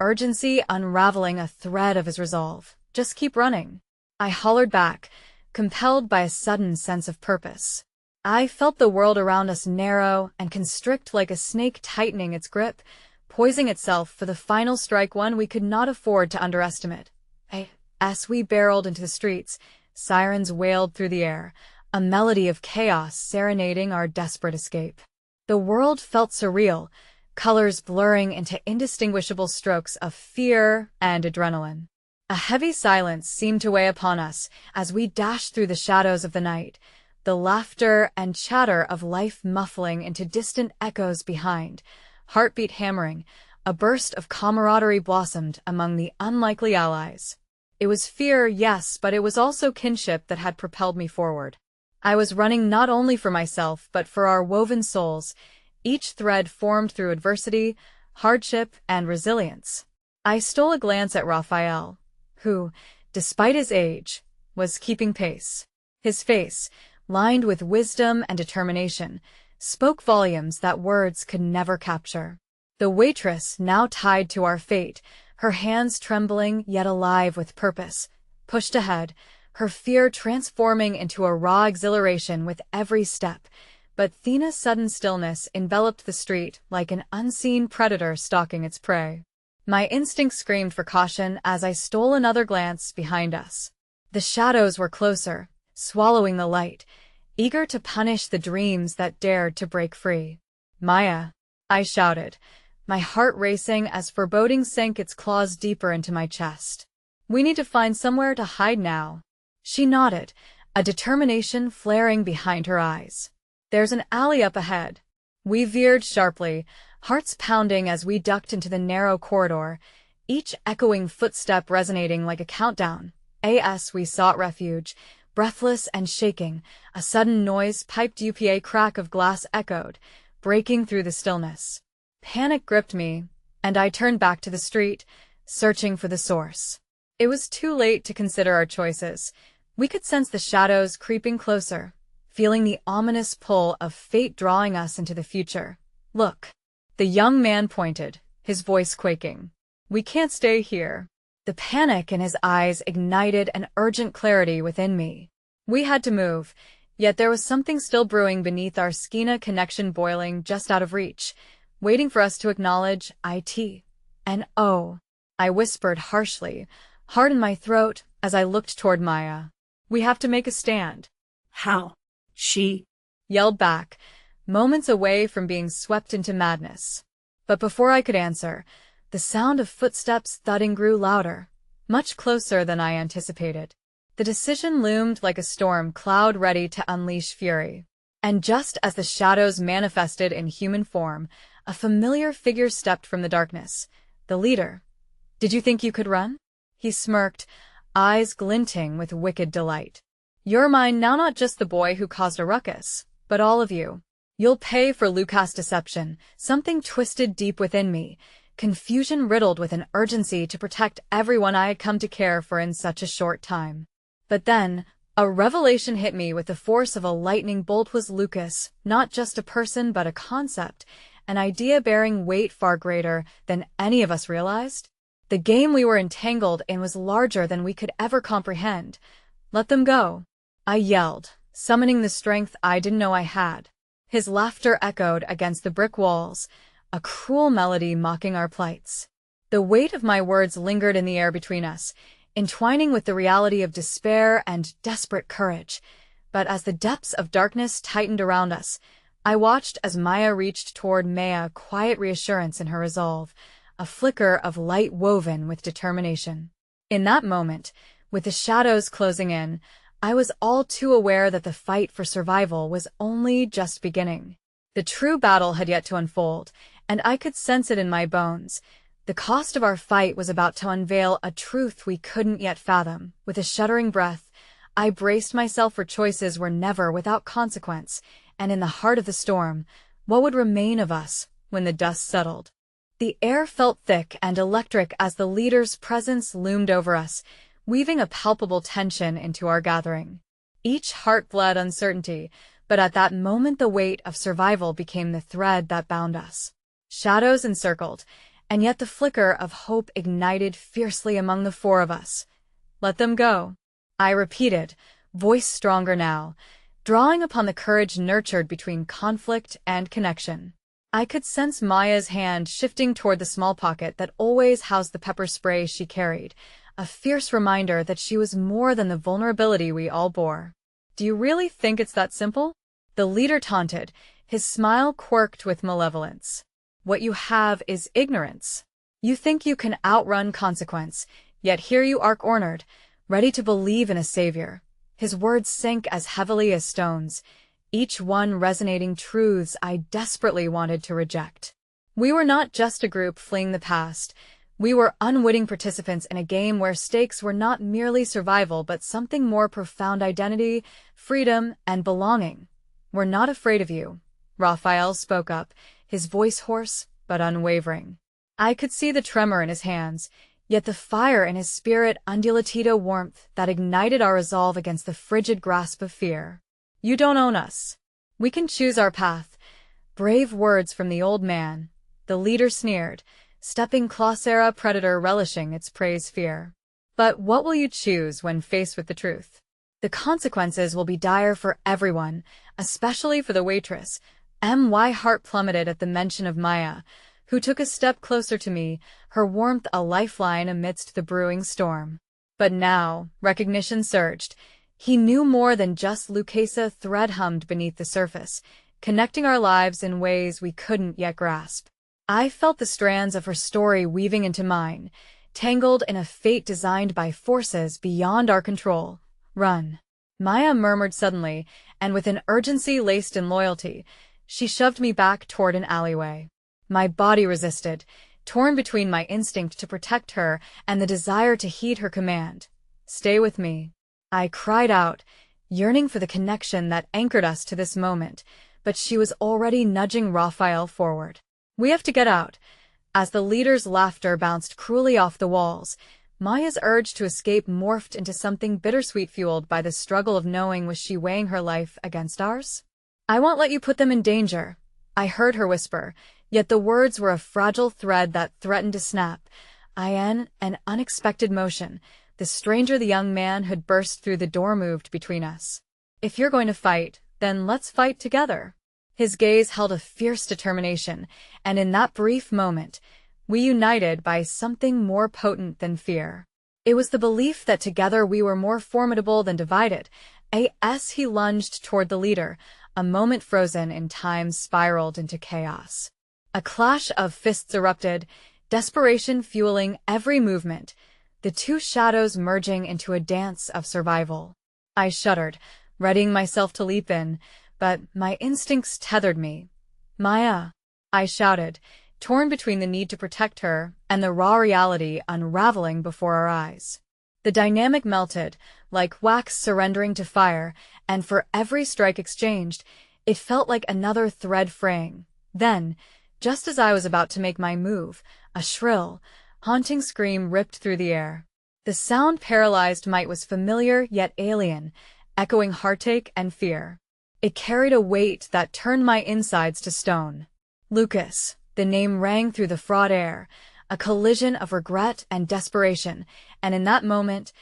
urgency unraveling a thread of his resolve. "Just keep running." I hollered back, compelled by a sudden sense of purpose. I felt the world around us narrow and constrict like a snake tightening its grip, poising itself for the final strike, one we could not afford to underestimate. As we barreled into the streets, sirens wailed through the air, a melody of chaos serenading our desperate escape. The world felt surreal, colors blurring into indistinguishable strokes of fear and adrenaline. A heavy silence seemed to weigh upon us as we dashed through the shadows of the night, the laughter and chatter of life muffling into distant echoes behind. Heartbeat hammering, a burst of camaraderie blossomed among the unlikely allies. It was fear, yes, but it was also kinship that had propelled me forward. I was running not only for myself, but for our woven souls, each thread formed through adversity, hardship, and resilience. I stole a glance at Raphael, who, despite his age, was keeping pace. His face, lined with wisdom and determination, spoke volumes that words could never capture. The waitress, now tied to our fate, her hands trembling yet alive with purpose, pushed ahead, her fear transforming into a raw exhilaration with every step. But Thena's sudden stillness enveloped the street like an unseen predator stalking its prey. My instinct screamed for caution as I stole another glance behind us. The shadows were closer, swallowing the light, eager to punish the dreams that dared to break free. "Maya," I shouted, my heart racing as foreboding sank its claws deeper into my chest. "We need to find somewhere to hide now." She nodded, a determination flaring behind her eyes. "There's an alley up ahead." We veered sharply, hearts pounding as we ducked into the narrow corridor, each echoing footstep resonating like a countdown. As we sought refuge, breathless and shaking, a sudden noise-piped UPA crack of glass echoed, breaking through the stillness. Panic gripped me, and I turned back to the street, searching for the source. It was too late to consider our choices. We could sense the shadows creeping closer, feeling the ominous pull of fate drawing us into the future. "Look." The young man pointed, his voice quaking. "We can't stay here." The panic in his eyes ignited an urgent clarity within me. We had to move, yet there was something still brewing beneath our Skeena connection, boiling just out of reach, waiting for us to acknowledge it. And oh, I whispered harshly, heart in my throat, as I looked toward Maya. "We have to make a stand." "How?" she yelled back, moments away from being swept into madness. But before I could answer, the sound of footsteps thudding grew louder, much closer than I anticipated. The decision loomed like a storm cloud ready to unleash fury. And just as the shadows manifested in human form, a familiar figure stepped from the darkness. The leader. "Did you think you could run?" He smirked, eyes glinting with wicked delight. "You're mine now, not just the boy who caused a ruckus, but all of you. You'll pay for Lucas' deception." Something twisted deep within me, confusion riddled with an urgency to protect everyone I had come to care for in such a short time. But then, a revelation hit me with the force of a lightning bolt. Was Lucas not just a person but a concept, an idea bearing weight far greater than any of us realized? The game we were entangled in was larger than we could ever comprehend. "Let them go," I yelled, summoning the strength I didn't know I had. His laughter echoed against the brick walls, a cruel melody mocking our plights. The weight of my words lingered in the air between us, entwining with the reality of despair and desperate courage. But as the depths of darkness tightened around us, I watched as Maya reached toward Maya, quiet reassurance in her resolve, a flicker of light woven with determination. In that moment, with the shadows closing in, I was all too aware that the fight for survival was only just beginning. The true battle had yet to unfold, and I could sense it in my bones. The cost of our fight was about to unveil a truth we couldn't yet fathom. With a shuddering breath, I braced myself for choices were never without consequence, and in the heart of the storm, what would remain of us when the dust settled? The air felt thick and electric as the leader's presence loomed over us, weaving a palpable tension into our gathering. Each heart bled uncertainty, but at that moment the weight of survival became the thread that bound us. Shadows encircled, and yet the flicker of hope ignited fiercely among the four of us. "Let them go," I repeated, voice stronger now, drawing upon the courage nurtured between conflict and connection. I could sense Maya's hand shifting toward the small pocket that always housed the pepper spray she carried, a fierce reminder that she was more than the vulnerability we all bore. "Do you really think it's that simple?" The leader taunted, his smile quirked with malevolence. "What you have is ignorance. You think you can outrun consequence, yet here you are cornered, ready to believe in a savior." His words sank as heavily as stones, each one resonating truths I desperately wanted to reject. We were not just a group fleeing the past. We were unwitting participants in a game where stakes were not merely survival but something more profound: identity, freedom, and belonging. "We're not afraid of you," Raphael spoke up, his voice hoarse but unwavering. I could see the tremor in his hands, yet the fire in his spirit undulated a warmth that ignited our resolve against the frigid grasp of fear. "You don't own us. We can choose our path." Brave words from the old man, the leader sneered, stepping closer, predator relishing its praise fear. "But what will you choose when faced with the truth? The consequences will be dire for everyone, especially for the waitress." My heart plummeted at the mention of Maya, who took a step closer to me, her warmth a lifeline amidst the brewing storm. But now, recognition surged. He knew more than just Lucasa. Thread hummed beneath the surface, connecting our lives in ways we couldn't yet grasp. I felt the strands of her story weaving into mine, tangled in a fate designed by forces beyond our control. "Run," Maya murmured suddenly, and with an urgency laced in loyalty, she shoved me back toward an alleyway. My body resisted, torn between my instinct to protect her and the desire to heed her command. "Stay with me," I cried out, yearning for the connection that anchored us to this moment, but she was already nudging Raphael forward. "We have to get out." As the leader's laughter bounced cruelly off the walls, Maya's urge to escape morphed into something bittersweet, fueled by the struggle of knowing, was she weighing her life against ours? "I won't let you put them in danger," I heard her whisper, yet the words were a fragile thread that threatened to snap. An unexpected motion. The stranger the young man had burst through the door moved between us. "If you're going to fight, then let's fight together." His gaze held a fierce determination, and in that brief moment, we united by something more potent than fear. It was the belief that together we were more formidable than divided. As he lunged toward the leader, a moment frozen in time spiraled into chaos. A clash of fists erupted, desperation fueling every movement, the two shadows merging into a dance of survival. I shuddered, readying myself to leap in, but my instincts tethered me. "Maya," I shouted, torn between the need to protect her and the raw reality unraveling before our eyes. The dynamic melted, like wax surrendering to fire, and for every strike exchanged, it felt like another thread fraying. Then, just as I was about to make my move, a shrill, haunting scream ripped through the air. The sound paralyzed might was familiar yet alien, echoing heartache and fear. It carried a weight that turned my insides to stone. "Lucas," the name rang through the fraught air, a collision of regret and desperation, and in that moment,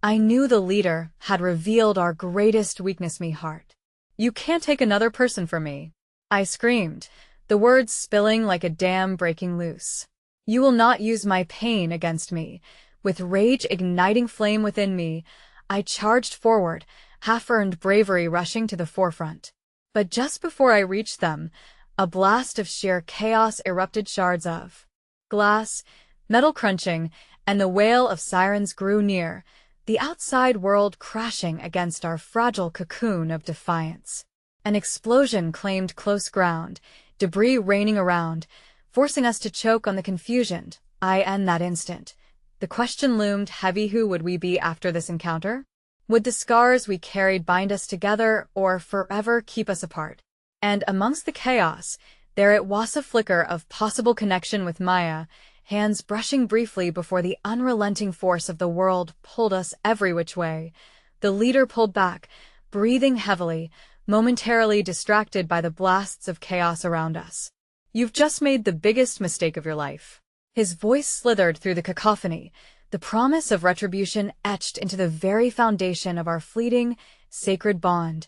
I knew the leader had revealed our greatest weakness. "Me heart. You can't take another person from me," I screamed, the words spilling like a dam breaking loose. "You will not use my pain against me." With rage igniting flame within me, I charged forward, half-earned bravery rushing to the forefront. But just before I reached them, a blast of sheer chaos erupted. Shards of glass, metal crunching, and the wail of sirens grew near, the outside world crashing against our fragile cocoon of defiance. An explosion claimed close ground, debris raining around, forcing us to choke on the confusion. In that instant, the question loomed heavy: who would we be after this encounter? Would the scars we carried bind us together or forever keep us apart? And amongst the chaos, there it was a flicker of possible connection with Maya, hands brushing briefly before the unrelenting force of the world pulled us every which way. The leader pulled back, breathing heavily, momentarily distracted by the blasts of chaos around us. You've just made the biggest mistake of your life. His voice slithered through the cacophony, the promise of retribution etched into the very foundation of our fleeting, sacred bond.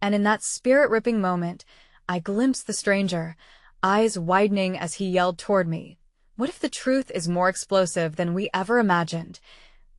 And in that spirit-ripping moment, I glimpsed the stranger, eyes widening as he yelled toward me. What if the truth is more explosive than we ever imagined?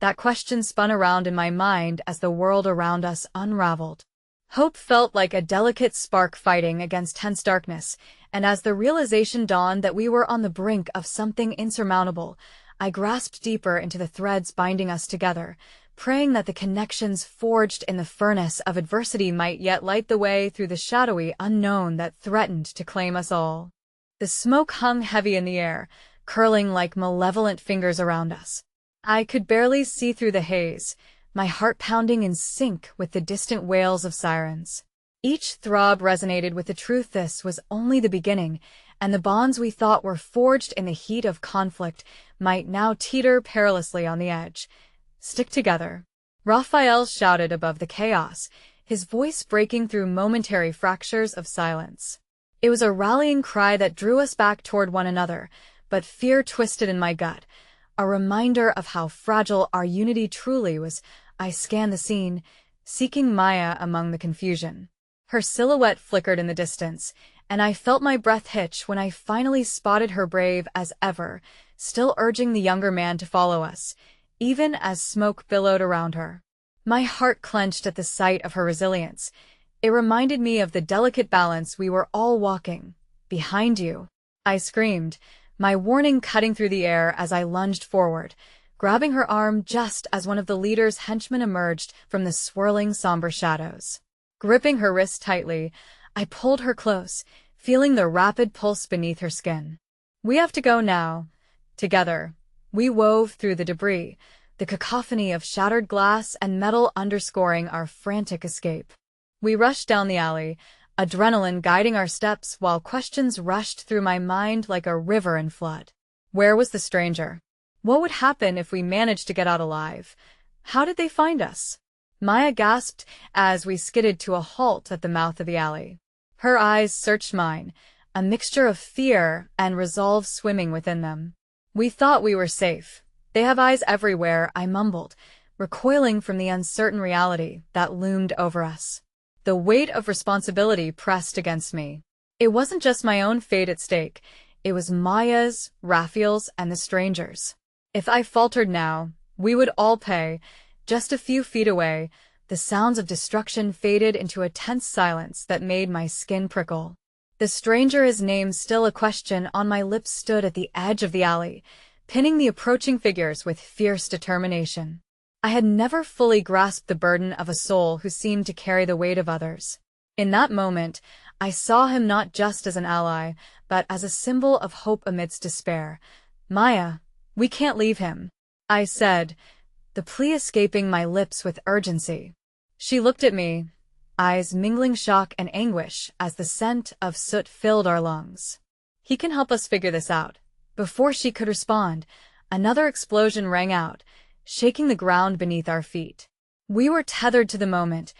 That question spun around in my mind as the world around us unraveled. Hope felt like a delicate spark fighting against tense darkness, and as the realization dawned that we were on the brink of something insurmountable, I grasped deeper into the threads binding us together, praying that the connections forged in the furnace of adversity might yet light the way through the shadowy unknown that threatened to claim us all. The smoke hung heavy in the air, curling like malevolent fingers around us. I could barely see through the haze, my heart pounding in sync with the distant wails of sirens. Each throb resonated with the truth this was only the beginning, and the bonds we thought were forged in the heat of conflict might now teeter perilously on the edge. Stick together, Raphael shouted above the chaos, his voice breaking through momentary fractures of silence. It was a rallying cry that drew us back toward one another, but fear twisted in my gut, a reminder of how fragile our unity truly was. I scanned the scene, seeking Maya among the confusion. Her silhouette flickered in the distance, and I felt my breath hitch when I finally spotted her, brave as ever, still urging the younger man to follow us, even as smoke billowed around her. My heart clenched at the sight of her resilience. It reminded me of the delicate balance we were all walking. Behind you, I screamed, my warning cutting through the air as I lunged forward, grabbing her arm just as one of the leader's henchmen emerged from the swirling somber shadows. Gripping her wrist tightly, I pulled her close, feeling the rapid pulse beneath her skin. We have to go now. Together, we wove through the debris, the cacophony of shattered glass and metal underscoring our frantic escape. We rushed down the alley, adrenaline guiding our steps while questions rushed through my mind like a river in flood. Where was the stranger? What would happen if we managed to get out alive? How did they find us? Maya gasped as we skidded to a halt at the mouth of the alley. Her eyes searched mine, a mixture of fear and resolve swimming within them. We thought we were safe. They have eyes everywhere, I mumbled, recoiling from the uncertain reality that loomed over us. The weight of responsibility pressed against me. It wasn't just my own fate at stake. It was Maya's, Raphael's, and the stranger's. If I faltered now, we would all pay. Just a few feet away, the sounds of destruction faded into a tense silence that made my skin prickle. The stranger, his name still a question on my lips, stood at the edge of the alley, pinning the approaching figures with fierce determination. I had never fully grasped the burden of a soul who seemed to carry the weight of others. In that moment, I saw him not just as an ally, but as a symbol of hope amidst despair. Maya, we can't leave him, I said, the plea escaping my lips with urgency. She looked at me, eyes mingling shock and anguish as the scent of soot filled our lungs. He can help us figure this out. Before she could respond, another explosion rang out, shaking the ground beneath our feet. We were tethered to the moment,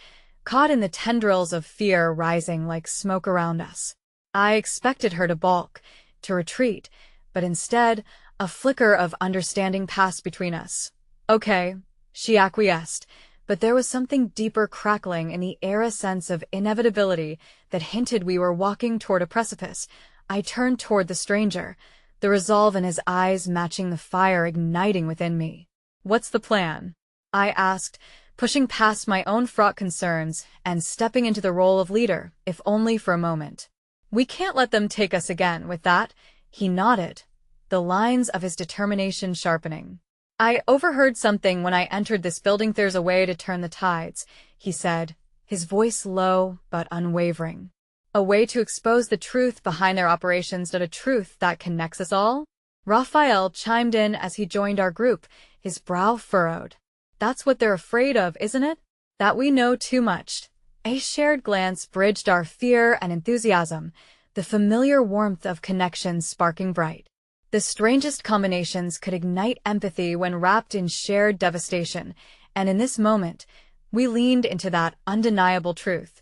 caught in the tendrils of fear rising like smoke around us. I expected her to balk, to retreat, but instead, a flicker of understanding passed between us. Okay, she acquiesced, but there was something deeper crackling in the air, a sense of inevitability that hinted we were walking toward a precipice. I turned toward the stranger, the resolve in his eyes matching the fire igniting within me. What's the plan? I asked, pushing past my own fraught concerns and stepping into the role of leader, if only for a moment. We can't let them take us again. With that, he nodded, the lines of his determination sharpening. I overheard something when I entered this building. There's a way to turn the tides, he said, his voice low but unwavering. A way to expose the truth behind their operations, not a truth that connects us all? Raphael chimed in as he joined our group, his brow furrowed. That's what they're afraid of, isn't it? That we know too much. A shared glance bridged our fear and enthusiasm, the familiar warmth of connection sparking bright. The strangest combinations could ignite empathy when wrapped in shared devastation, and in this moment, we leaned into that undeniable truth.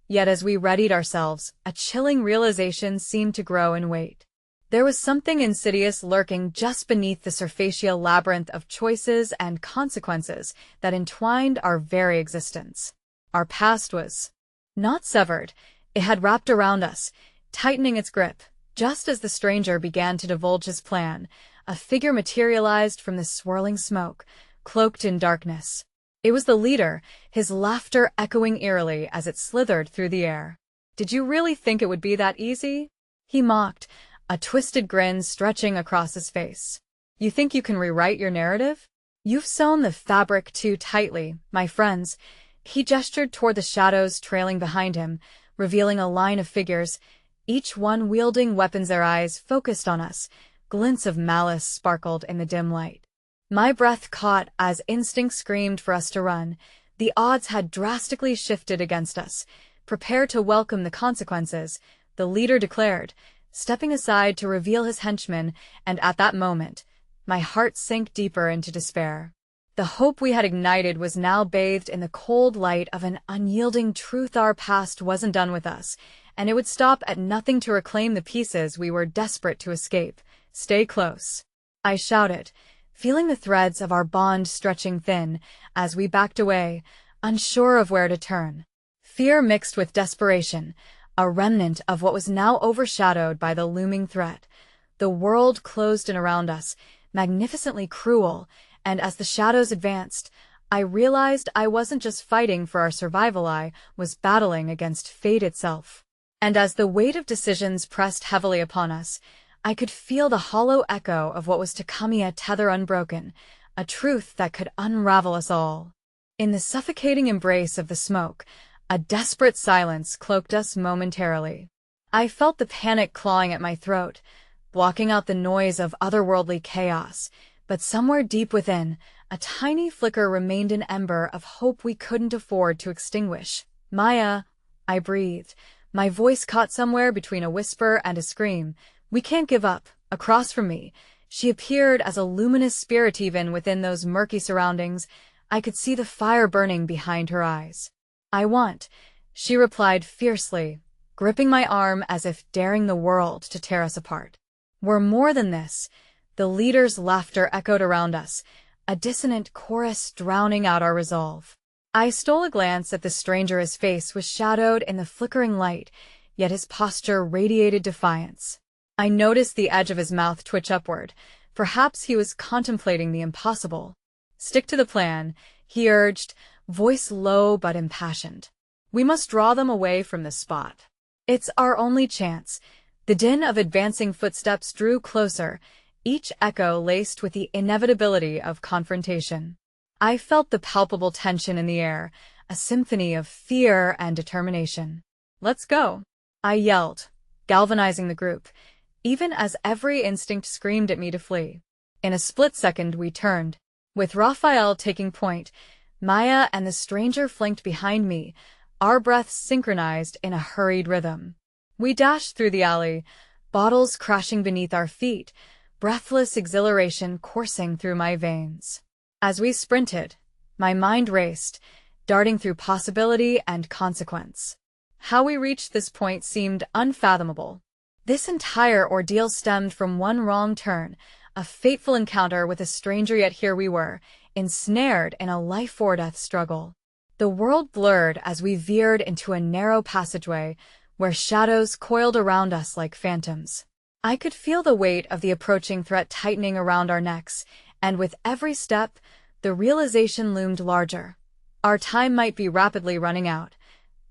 Yet as we readied ourselves, a chilling realization seemed to grow in weight. There was something insidious lurking just beneath the surfacial labyrinth of choices and consequences that entwined our very existence. Our past was not severed. It had wrapped around us, tightening its grip. Just as the stranger began to divulge his plan, a figure materialized from the swirling smoke, cloaked in darkness. It was the leader, his laughter echoing eerily as it slithered through the air. "Did you really think it would be that easy?" he mocked, a twisted grin stretching across his face. "You think you can rewrite your narrative? You've sewn the fabric too tightly, my friends." He gestured toward the shadows trailing behind him, revealing a line of figures, each one wielding weapons. Their eyes focused on us. Glints of malice sparkled in the dim light. My breath caught as instinct screamed for us to run. The odds had drastically shifted against us. "Prepare to welcome the consequences," the leader declared, stepping aside to reveal his henchmen, and at that moment, my heart sank deeper into despair. The hope we had ignited was now bathed in the cold light of an unyielding truth. Our past wasn't done with us, and it would stop at nothing to reclaim the pieces we were desperate to escape. "Stay close," I shouted, feeling the threads of our bond stretching thin as we backed away, unsure of where to turn. Fear mixed with desperation, a remnant of what was now overshadowed by the looming threat. The world closed in around us, magnificently cruel, and as the shadows advanced, I realized I wasn't just fighting for our survival, I was battling against fate itself. And as the weight of decisions pressed heavily upon us, I could feel the hollow echo of what was to come, a tether unbroken, a truth that could unravel us all. In the suffocating embrace of the smoke, a desperate silence cloaked us momentarily. I felt the panic clawing at my throat, blocking out the noise of otherworldly chaos, but somewhere deep within, a tiny flicker remained, an ember of hope we couldn't afford to extinguish. "Maya," I breathed, my voice caught somewhere between a whisper and a scream. "We can't give up." Across from me, she appeared as a luminous spirit. Even within those murky surroundings, I could see the fire burning behind her eyes. "I want," she replied fiercely, gripping my arm as if daring the world to tear us apart. "We're more than this." The leader's laughter echoed around us, a dissonant chorus drowning out our resolve. I stole a glance at the stranger. His face was shadowed in the flickering light, yet his posture radiated defiance. I noticed the edge of his mouth twitch upward. Perhaps he was contemplating the impossible. "Stick to the plan," he urged, voice low but impassioned. "We must draw them away from this spot. It's our only chance." The din of advancing footsteps drew closer, each echo laced with the inevitability of confrontation. I felt the palpable tension in the air, a symphony of fear and determination. "Let's go," I yelled, galvanizing the group, even as every instinct screamed at me to flee. In a split second we turned, with Raphael taking point. Maya and the stranger flanked behind me, our breaths synchronized in a hurried rhythm. We dashed through the alley, bottles crashing beneath our feet, breathless exhilaration coursing through my veins. As we sprinted, my mind raced, darting through possibility and consequence. How we reached this point seemed unfathomable. This entire ordeal stemmed from one wrong turn, a fateful encounter with a stranger, yet here we were, ensnared in a life-or-death struggle. The world blurred as we veered into a narrow passageway, where shadows coiled around us like phantoms. I could feel the weight of the approaching threat tightening around our necks, and with every step, the realization loomed larger. Our time might be rapidly running out.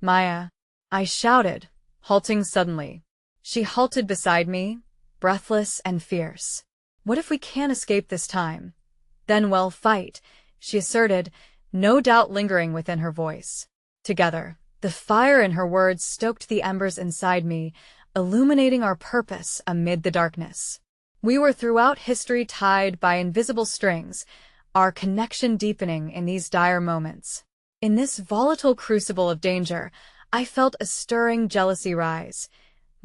"Maya," I shouted, halting suddenly. She halted beside me, breathless and fierce. "What if we can't escape this time?" "Then we'll fight," she asserted, no doubt lingering within her voice. Together, the fire in her words stoked the embers inside me, illuminating our purpose amid the darkness. We were throughout history tied by invisible strings, our connection deepening in these dire moments. In this volatile crucible of danger, I felt a stirring jealousy rise.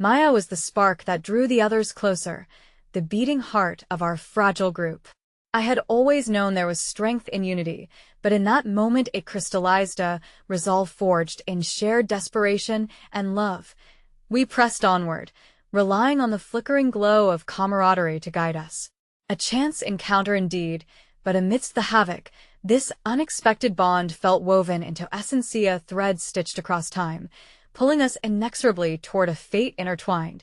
Maya was the spark that drew the others closer, the beating heart of our fragile group. I had always known there was strength in unity, but in that moment it crystallized, a resolve forged in shared desperation and love. We pressed onward, relying on the flickering glow of camaraderie to guide us. A chance encounter indeed, but amidst the havoc, this unexpected bond felt woven into essentia, threads stitched across time, pulling us inexorably toward a fate intertwined.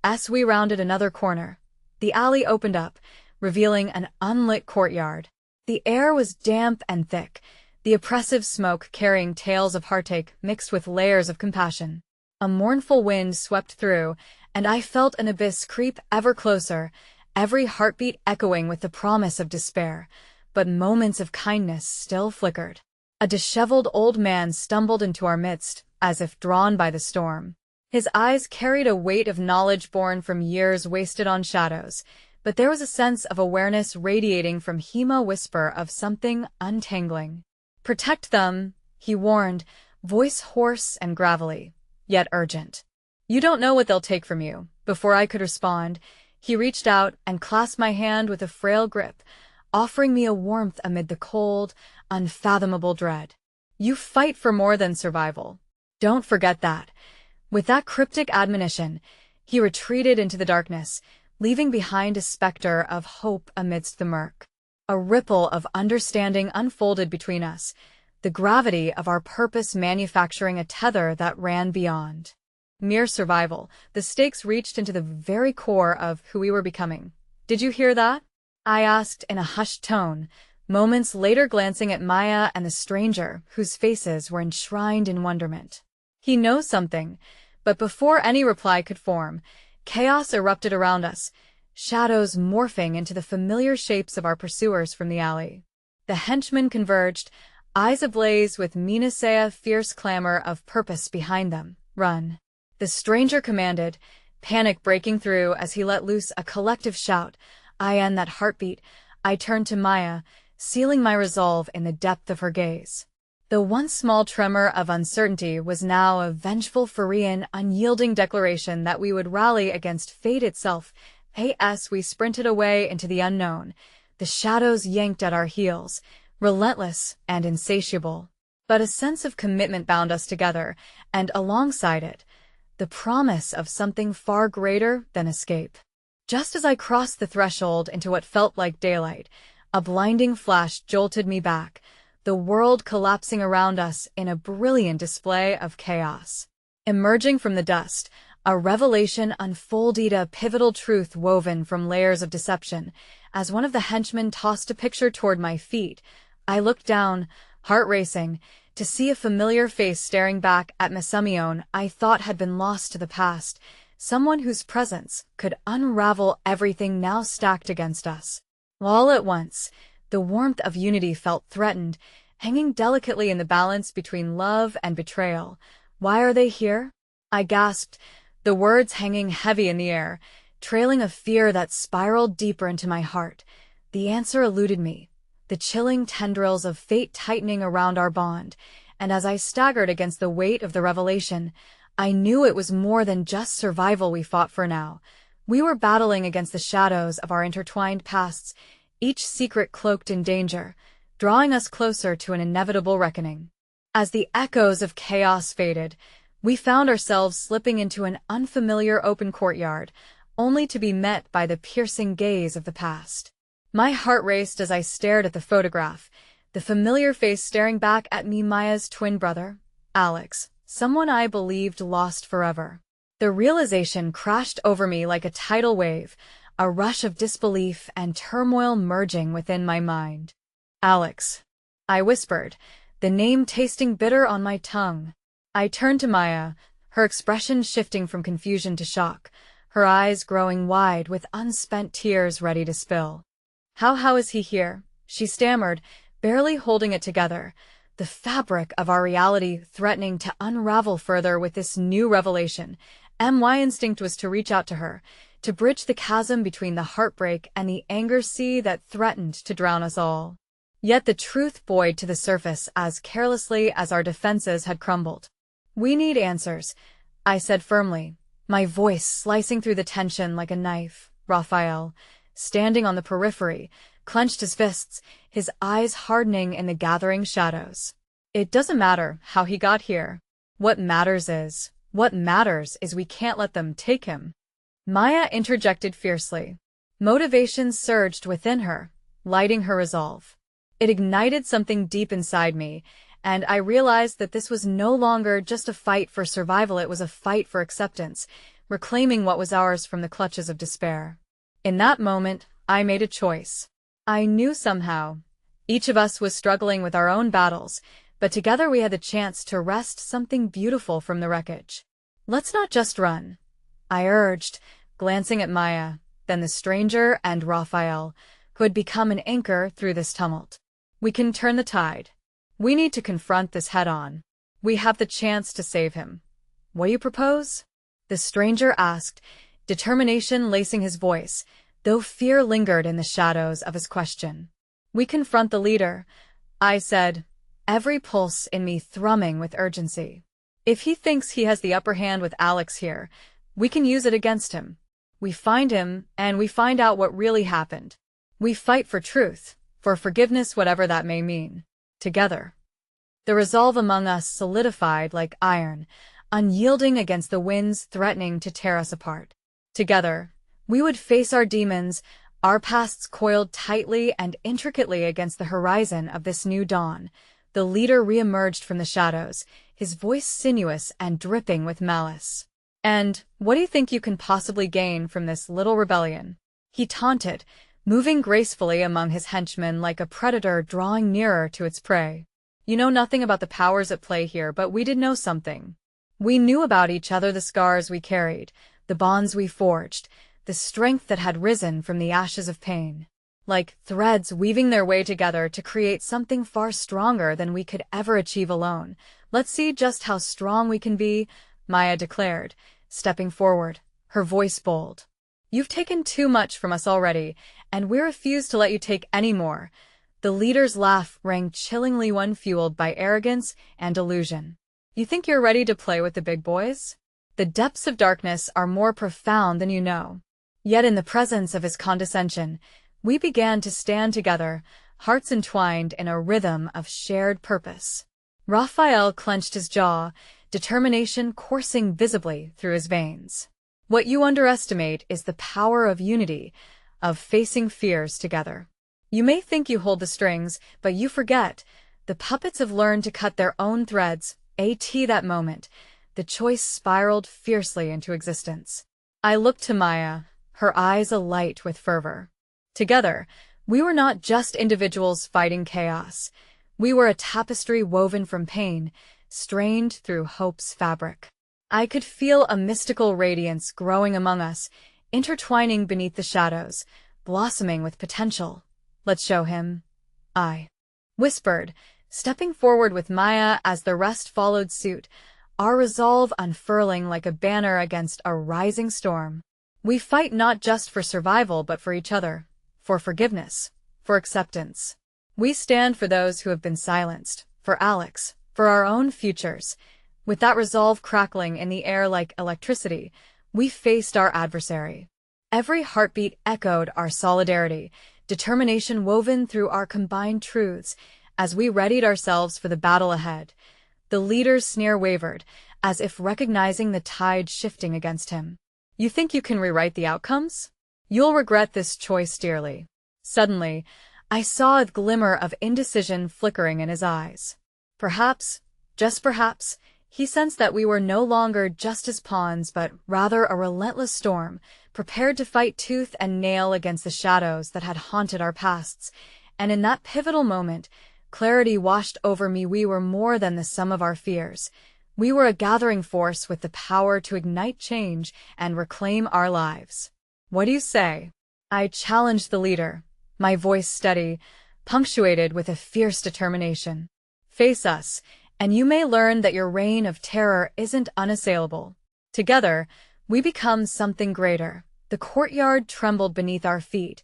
As we rounded another corner, the alley opened up, revealing an unlit courtyard. The air was damp and thick, the oppressive smoke carrying tales of heartache mixed with layers of compassion. A mournful wind swept through, and I felt an abyss creep ever closer, every heartbeat echoing with the promise of despair. But moments of kindness still flickered. A disheveled old man stumbled into our midst, as if drawn by the storm. His eyes carried a weight of knowledge born from years wasted on shadows, but there was a sense of awareness radiating from him, a whisper of something untangling. "Protect them," he warned, voice hoarse and gravelly, yet urgent. "You don't know what they'll take from you." Before I could respond, he reached out and clasped my hand with a frail grip, offering me a warmth amid the cold, unfathomable dread. "You fight for more than survival. Don't forget that." With that cryptic admonition, he retreated into the darkness, leaving behind a specter of hope amidst the murk. A ripple of understanding unfolded between us, the gravity of our purpose manufacturing a tether that ran beyond mere survival. The stakes reached into the very core of who we were becoming. "Did you hear that?" I asked in a hushed tone, moments later glancing at Maya and the stranger, whose faces were enshrined in wonderment. "He knows something," but before any reply could form, chaos erupted around us, shadows morphing into the familiar shapes of our pursuers from the alley. The henchmen converged, eyes ablaze with Minasea, fierce clamor of purpose behind them. "Run!" the stranger commanded, panic breaking through as he let loose a collective shout. In that heartbeat, I turned to Maya, sealing my resolve in the depth of her gaze. The once small tremor of uncertainty was now a vengeful, Furian, unyielding declaration that we would rally against fate itself. As we sprinted away into the unknown, the shadows yanked at our heels, relentless and insatiable. But a sense of commitment bound us together, and alongside it, the promise of something far greater than escape. Just as I crossed the threshold into what felt like daylight, a blinding flash jolted me back, the world collapsing around us in a brilliant display of chaos. Emerging from the dust, a revelation unfolded, a pivotal truth woven from layers of deception. As one of the henchmen tossed a picture toward my feet, I looked down, heart racing, to see a familiar face staring back at Masamion I thought had been lost to the past. Someone whose presence could unravel everything now stacked against us. All at once, the warmth of unity felt threatened, hanging delicately in the balance between love and betrayal. "Why are they here?" I gasped, the words hanging heavy in the air, trailing a fear that spiraled deeper into my heart. The answer eluded me, the chilling tendrils of fate tightening around our bond, and as I staggered against the weight of the revelation, I knew it was more than just survival we fought for now. We were battling against the shadows of our intertwined pasts, each secret cloaked in danger, drawing us closer to an inevitable reckoning. As the echoes of chaos faded, we found ourselves slipping into an unfamiliar open courtyard, only to be met by the piercing gaze of the past. My heart raced as I stared at the photograph, the familiar face staring back at me, Maya's twin brother, Alex. Someone I believed lost forever. The realization crashed over me like a tidal wave, a rush of disbelief and turmoil merging within my mind. "Alex," I whispered, the name tasting bitter on my tongue. I turned to Maya, her expression shifting from confusion to shock, her eyes growing wide with unspent tears ready to spill. How is he here?" she stammered, barely holding it together, the fabric of our reality threatening to unravel further with this new revelation. My instinct was to reach out to her, to bridge the chasm between the heartbreak and the anger sea that threatened to drown us all. Yet the truth buoyed to the surface as carelessly as our defenses had crumbled. "We need answers," I said firmly, my voice slicing through the tension like a knife. Raphael, standing on the periphery, clenched his fists, his eyes hardening in the gathering shadows. "It doesn't matter how he got here. What matters is we can't let them take him." Maya interjected fiercely. Motivation surged within her, lighting her resolve. It ignited something deep inside me, and I realized that this was no longer just a fight for survival, it was a fight for acceptance, reclaiming what was ours from the clutches of despair. In that moment, I made a choice. I knew somehow, each of us was struggling with our own battles, but together we had the chance to wrest something beautiful from the wreckage. "Let's not just run," I urged, glancing at Maya, then the stranger and Raphael, who had become an anchor through this tumult. "We can turn the tide. We need to confront this head-on. We have the chance to save him. What do you propose?" The stranger asked, determination lacing his voice, though fear lingered in the shadows of his question. "We confront the leader," I said, every pulse in me thrumming with urgency. "If he thinks he has the upper hand with Alex here, we can use it against him. We find him, and we find out what really happened. We fight for truth, for forgiveness, whatever that may mean. Together." The resolve among us solidified like iron, unyielding against the winds threatening to tear us apart. Together, we would face our demons, our pasts coiled tightly and intricately against the horizon of this new dawn. The leader reemerged from the shadows, his voice sinuous and dripping with malice. "And what do you think you can possibly gain from this little rebellion?" he taunted, moving gracefully among his henchmen like a predator drawing nearer to its prey. "You know nothing about the powers at play here, but we did know something. We knew about each other, the scars we carried, the bonds we forged, the strength that had risen from the ashes of pain. Like threads weaving their way together to create something far stronger than we could ever achieve alone. Let's see just how strong we can be," Maya declared, stepping forward, her voice bold. "You've taken too much from us already, and we refuse to let you take any more." The leader's laugh rang chillingly, one fueled by arrogance and illusion. "You think you're ready to play with the big boys? The depths of darkness are more profound than you know." Yet in the presence of his condescension, we began to stand together, hearts entwined in a rhythm of shared purpose. Raphael clenched his jaw, determination coursing visibly through his veins. "What you underestimate is the power of unity, of facing fears together. You may think you hold the strings, but you forget. The puppets have learned to cut their own threads." That moment, the choice spiraled fiercely into existence. I looked to Maya, her eyes alight with fervor. Together, we were not just individuals fighting chaos. We were a tapestry woven from pain, strained through hope's fabric. I could feel a mystical radiance growing among us, intertwining beneath the shadows, blossoming with potential. "Let's show him," I whispered, stepping forward with Maya as the rest followed suit, our resolve unfurling like a banner against a rising storm. "We fight not just for survival but for each other, for forgiveness, for acceptance. We stand for those who have been silenced, for Alex, for our own futures." With that resolve crackling in the air like electricity, we faced our adversary. Every heartbeat echoed our solidarity, determination woven through our combined truths. As we readied ourselves for the battle ahead, the leader's sneer wavered, as if recognizing the tide shifting against him. "You think you can rewrite the outcomes? You'll regret this choice dearly." Suddenly, I saw a glimmer of indecision flickering in his eyes. Perhaps, just perhaps, he sensed that we were no longer just his pawns but rather a relentless storm, prepared to fight tooth and nail against the shadows that had haunted our pasts. And in that pivotal moment, clarity washed over me. We were more than the sum of our fears. We were a gathering force with the power to ignite change and reclaim our lives. "What do you say?" I challenged the leader, my voice steady, punctuated with a fierce determination. "Face us, and you may learn that your reign of terror isn't unassailable. Together, we become something greater." The courtyard trembled beneath our feet,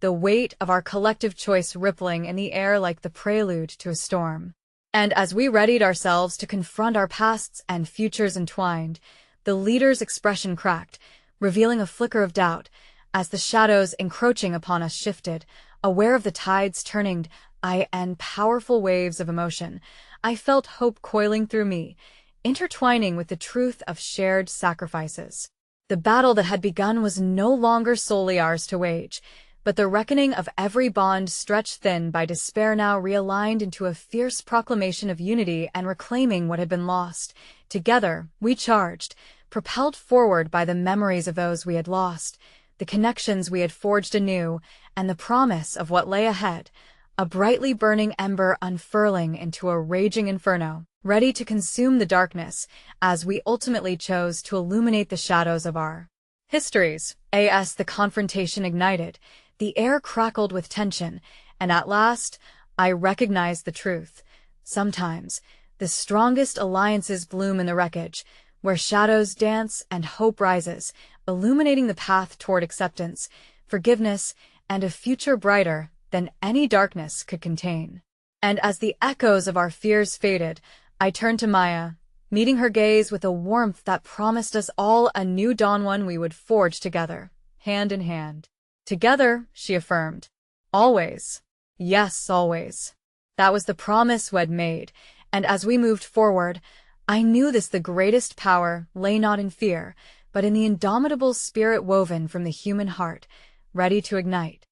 the weight of our collective choice rippling in the air like the prelude to a storm. And as we readied ourselves to confront our pasts and futures entwined, the leader's expression cracked, revealing a flicker of doubt as the shadows encroaching upon us shifted. Aware of the tides turning and powerful waves of emotion, I felt hope coiling through me, intertwining with the truth of shared sacrifices. The battle that had begun was no longer solely ours to wage, but the reckoning of every bond stretched thin by despair now realigned into a fierce proclamation of unity and reclaiming what had been lost. Together, we charged, propelled forward by the memories of those we had lost, the connections we had forged anew, and the promise of what lay ahead, a brightly burning ember unfurling into a raging inferno, ready to consume the darkness as we ultimately chose to illuminate the shadows of our histories. As the confrontation ignited, the air crackled with tension, and at last, I recognized the truth. Sometimes, the strongest alliances bloom in the wreckage, where shadows dance and hope rises, illuminating the path toward acceptance, forgiveness, and a future brighter than any darkness could contain. And as the echoes of our fears faded, I turned to Maya, meeting her gaze with a warmth that promised us all a new dawn, one we would forge together, hand in hand. Together, she affirmed. Always. Yes, always. That was the promise we'd made, and as we moved forward, I knew the greatest power lay not in fear, but in the indomitable spirit woven from the human heart, ready to ignite.